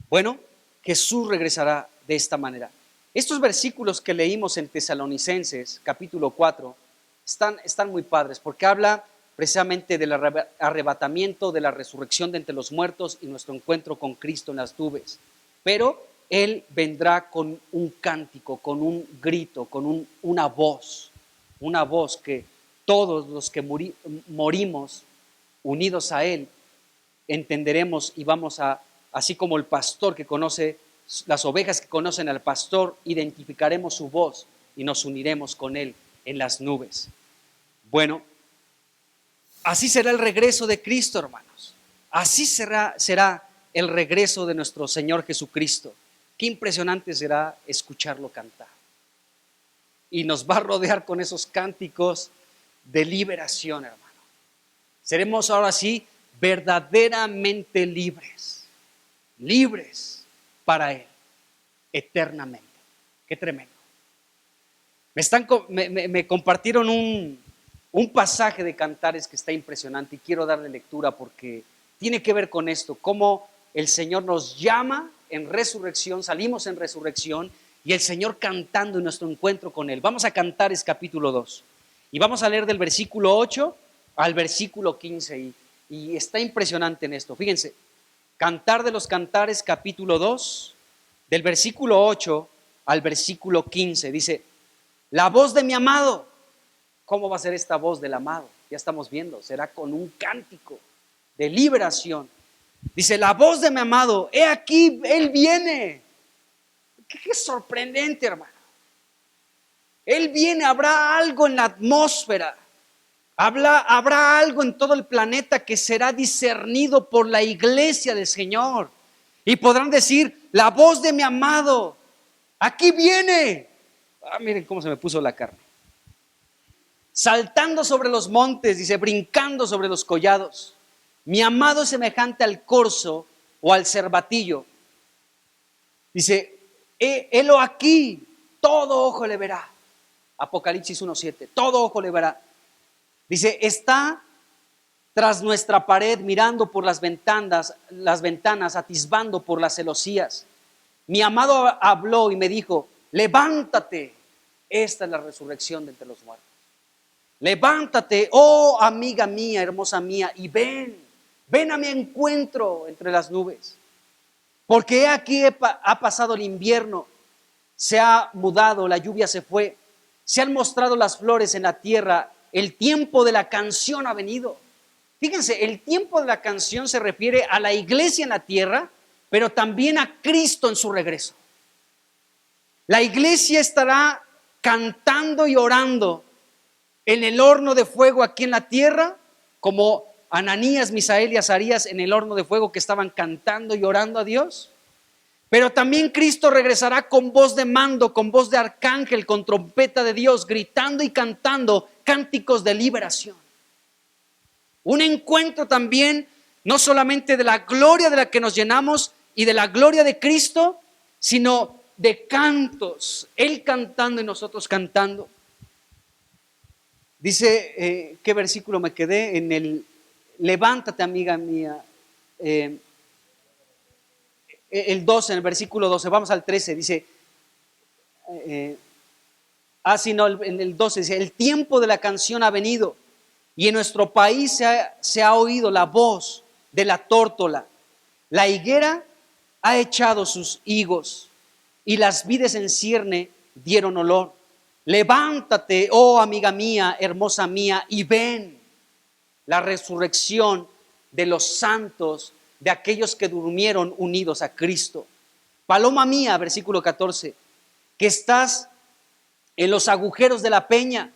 Bueno, Jesús regresará de esta manera. Estos versículos que leímos en Tesalonicenses, capítulo 4, están muy padres porque habla precisamente del arrebatamiento, de la resurrección de entre los muertos y nuestro encuentro con Cristo en las nubes. Pero Él vendrá con un cántico, con un grito, con una voz que todos los que morimos unidos a Él entenderemos y vamos a, así como el pastor que conoce, las ovejas que conocen al pastor, identificaremos su voz y nos uniremos con Él en las nubes. Bueno, así será el regreso de Cristo, hermanos. Así será el regreso de nuestro Señor Jesucristo. Qué impresionante será escucharlo cantar. Y nos va a rodear con esos cánticos de liberación, hermano. Seremos ahora sí verdaderamente libres. Libres para Él, eternamente. Qué tremendo. Me compartieron un pasaje de Cantares que está impresionante y quiero darle lectura porque tiene que ver con esto, cómo el Señor nos llama en resurrección, salimos en resurrección y el Señor cantando en nuestro encuentro con Él. Vamos a Cantares capítulo 2 y vamos a leer del versículo 8 al versículo 15 y está impresionante en esto. Fíjense, Cantar de los Cantares capítulo 2, del versículo 8 al versículo 15, dice, la voz de mi amado. ¿Cómo va a ser esta voz del amado? Ya estamos viendo, será con un cántico de liberación. Dice, la voz de mi amado, he aquí, Él viene. Qué sorprendente, hermano. Él viene, habrá algo en la atmósfera. Habrá algo en todo el planeta que será discernido por la iglesia del Señor. Y podrán decir, la voz de mi amado, aquí viene. Miren cómo se me puso la carne. Saltando sobre los montes, dice, brincando sobre los collados. Mi amado es semejante al corzo o al cervatillo. Dice, helo aquí, todo ojo le verá. Apocalipsis 1:7, todo ojo le verá. Dice, está tras nuestra pared mirando por las ventanas, atisbando por las celosías. Mi amado habló y me dijo, levántate, esta es la resurrección de entre los muertos. Levántate, oh amiga mía, hermosa mía, y ven a mi encuentro entre las nubes. Porque he aquí ha pasado el invierno, se ha mudado, la lluvia se fue, se han mostrado las flores en la tierra, el tiempo de la canción ha venido. Fíjense, el tiempo de la canción se refiere a la iglesia en la tierra, pero también a Cristo en su regreso. La iglesia estará cantando y orando en el horno de fuego aquí en la tierra, como Ananías, Misael y Azarías en el horno de fuego que estaban cantando y orando a Dios. Pero también Cristo regresará con voz de mando, con voz de arcángel, con trompeta de Dios, gritando y cantando cánticos de liberación. Un encuentro también, no solamente de la gloria de la que nos llenamos y de la gloria de Cristo, sino de cantos, Él cantando y nosotros cantando. Dice, ¿qué versículo me quedé? En el, levántate, amiga mía, el 12, en el versículo 12, vamos al 13, dice, en el 12 dice, el tiempo de la canción ha venido y en nuestro país se ha oído la voz de la tórtola. La higuera ha echado sus higos y las vides en cierne dieron olor. Levántate, oh amiga mía, hermosa mía, y ven la resurrección de los santos, de aquellos que durmieron unidos a Cristo. Paloma mía, versículo 14, que estás en los agujeros de la peña,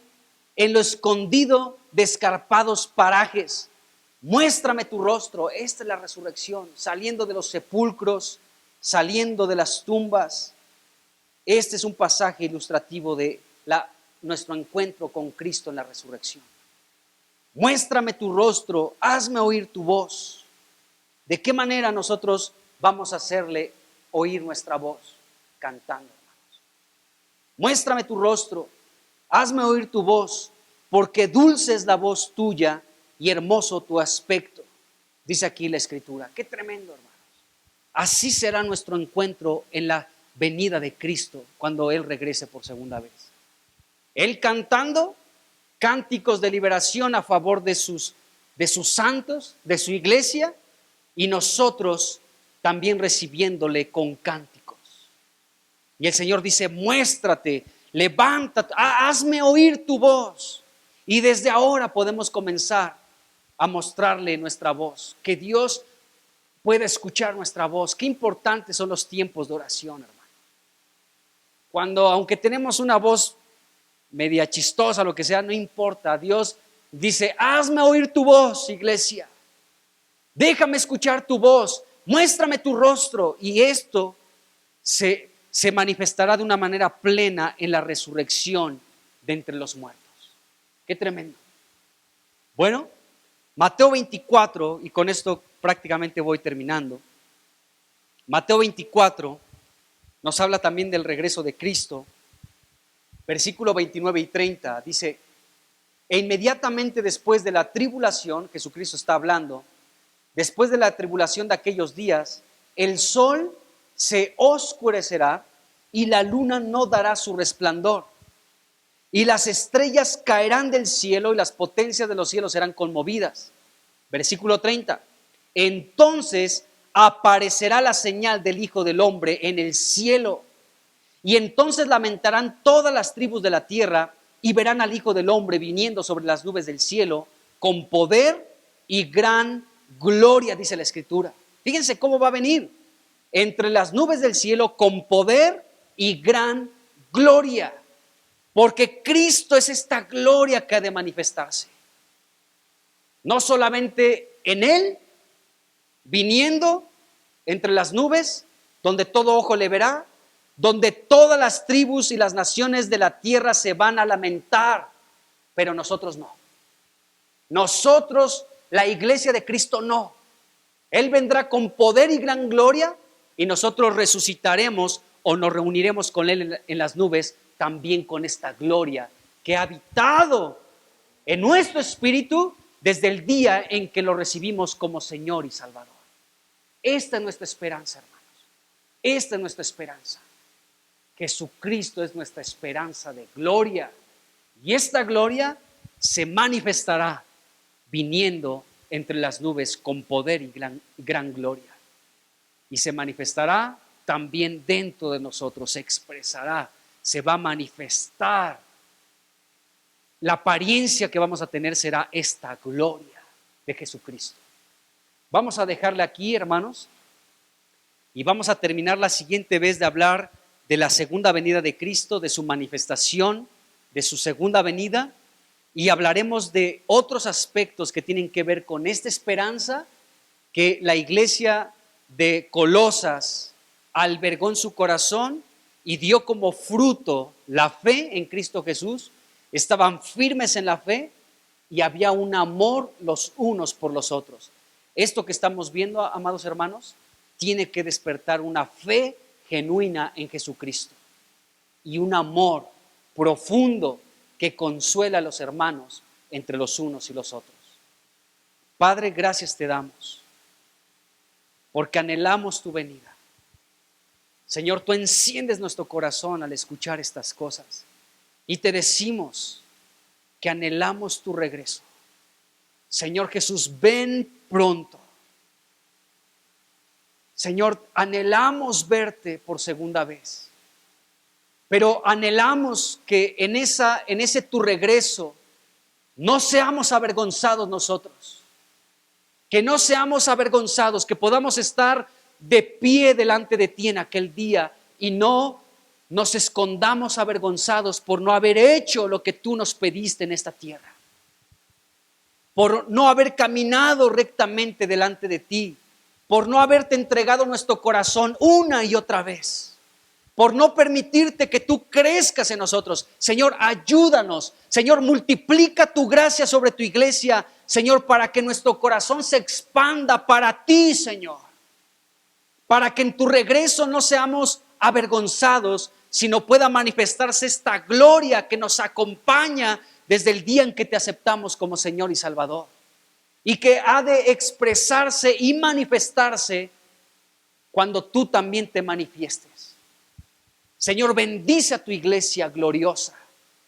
en lo escondido de escarpados parajes. Muéstrame tu rostro. Esta es la resurrección, saliendo de los sepulcros, saliendo de las tumbas. Este es un pasaje ilustrativo de nuestro encuentro con Cristo en la resurrección. Muéstrame tu rostro, hazme oír tu voz. ¿De qué manera nosotros vamos a hacerle oír nuestra voz? Cantando, hermanos. Muéstrame tu rostro, hazme oír tu voz, porque dulce es la voz tuya y hermoso tu aspecto. Dice aquí la Escritura. Qué tremendo, hermanos. Así será nuestro encuentro en la venida de Cristo cuando Él regrese por segunda vez. Él cantando cánticos de liberación a favor de sus santos, de su iglesia, y nosotros también recibiéndole con cánticos. Y el Señor dice, muéstrate, levántate, hazme oír tu voz. Y desde ahora podemos comenzar a mostrarle nuestra voz, que Dios pueda escuchar nuestra voz. Qué importantes son los tiempos de oración, hermano. Cuando, aunque tenemos una voz media chistosa, lo que sea, no importa. Dios dice, hazme oír tu voz, iglesia. Déjame escuchar tu voz, muéstrame tu rostro. Y esto se manifestará de una manera plena en la resurrección de entre los muertos. Qué tremendo. Bueno, Mateo 24, y con esto prácticamente voy terminando. Mateo 24 nos habla también del regreso de Cristo. Versículo 29 y 30 dice, e inmediatamente después de la tribulación, Jesucristo está hablando, después de la tribulación de aquellos días, el sol se oscurecerá y la luna no dará su resplandor. Y las estrellas caerán del cielo y las potencias de los cielos serán conmovidas. Versículo 30. Entonces aparecerá la señal del Hijo del Hombre en el cielo. Y entonces lamentarán todas las tribus de la tierra y verán al Hijo del Hombre viniendo sobre las nubes del cielo con poder y gran gloria, dice la Escritura. Fíjense cómo va a venir entre las nubes del cielo con poder y gran gloria. Porque Cristo es esta gloria que ha de manifestarse. No solamente en Él, viniendo entre las nubes, donde todo ojo le verá, donde todas las tribus y las naciones de la tierra se van a lamentar, pero nosotros no. Nosotros, la iglesia de Cristo, no. Él vendrá con poder y gran gloria y nosotros resucitaremos o nos reuniremos con Él en las nubes, también con esta gloria que ha habitado en nuestro espíritu desde el día en que lo recibimos como Señor y Salvador. Esta es nuestra esperanza, hermanos. Esta es nuestra esperanza. Jesucristo es nuestra esperanza de gloria. Y esta gloria se manifestará viniendo entre las nubes con poder y gran gloria. Y se manifestará también dentro de nosotros, se expresará, se va a manifestar. La apariencia que vamos a tener será esta gloria de Jesucristo. Vamos a dejarle aquí, hermanos, y vamos a terminar la siguiente vez de hablar de la segunda venida de Cristo, de su manifestación, de su segunda venida, y hablaremos de otros aspectos que tienen que ver con esta esperanza que la iglesia de Colosas albergó en su corazón y dio como fruto la fe en Cristo Jesús. Estaban firmes en la fe y había un amor los unos por los otros. Esto que estamos viendo, amados hermanos, tiene que despertar una fe genuina en Jesucristo y un amor profundo que consuela a los hermanos entre los unos y los otros. Padre, gracias te damos porque anhelamos tu venida. Señor, tú enciendes nuestro corazón al escuchar estas cosas y te decimos que anhelamos tu regreso. Señor Jesús, ven pronto. Señor, anhelamos verte por segunda vez, pero anhelamos que en ese tu regreso no seamos avergonzados nosotros, que no seamos avergonzados, que podamos estar de pie delante de ti en aquel día y no nos escondamos avergonzados por no haber hecho lo que tú nos pediste en esta tierra, por no haber caminado rectamente delante de ti, por no haberte entregado nuestro corazón una y otra vez, por no permitirte que tú crezcas en nosotros. Señor, ayúdanos. Señor, multiplica tu gracia sobre tu iglesia, Señor, para que nuestro corazón se expanda para ti, Señor, para que en tu regreso no seamos avergonzados, sino pueda manifestarse esta gloria que nos acompaña desde el día en que te aceptamos como Señor y Salvador, y que ha de expresarse y manifestarse cuando tú también te manifiestes. Señor, bendice a tu iglesia gloriosa,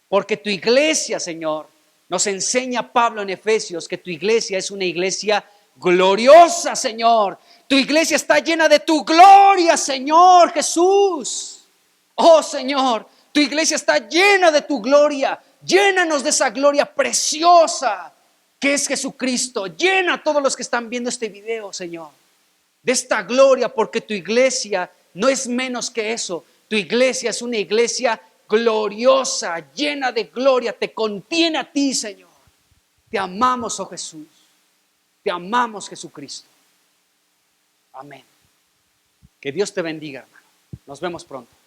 porque tu iglesia, Señor, nos enseña Pablo en Efesios que tu iglesia es una iglesia gloriosa, Señor. Tu iglesia está llena de tu gloria, Señor Jesús. Oh, Señor, tu iglesia está llena de tu gloria. Llénanos de esa gloria preciosa que es Jesucristo. Llena a todos los que están viendo este video, Señor, de esta gloria, porque tu iglesia no es menos que eso. Tu iglesia es una iglesia gloriosa, llena de gloria, te contiene a ti, Señor. Te amamos, oh Jesús. Te amamos, Jesucristo. Amén. Que Dios te bendiga, hermano. Nos vemos pronto.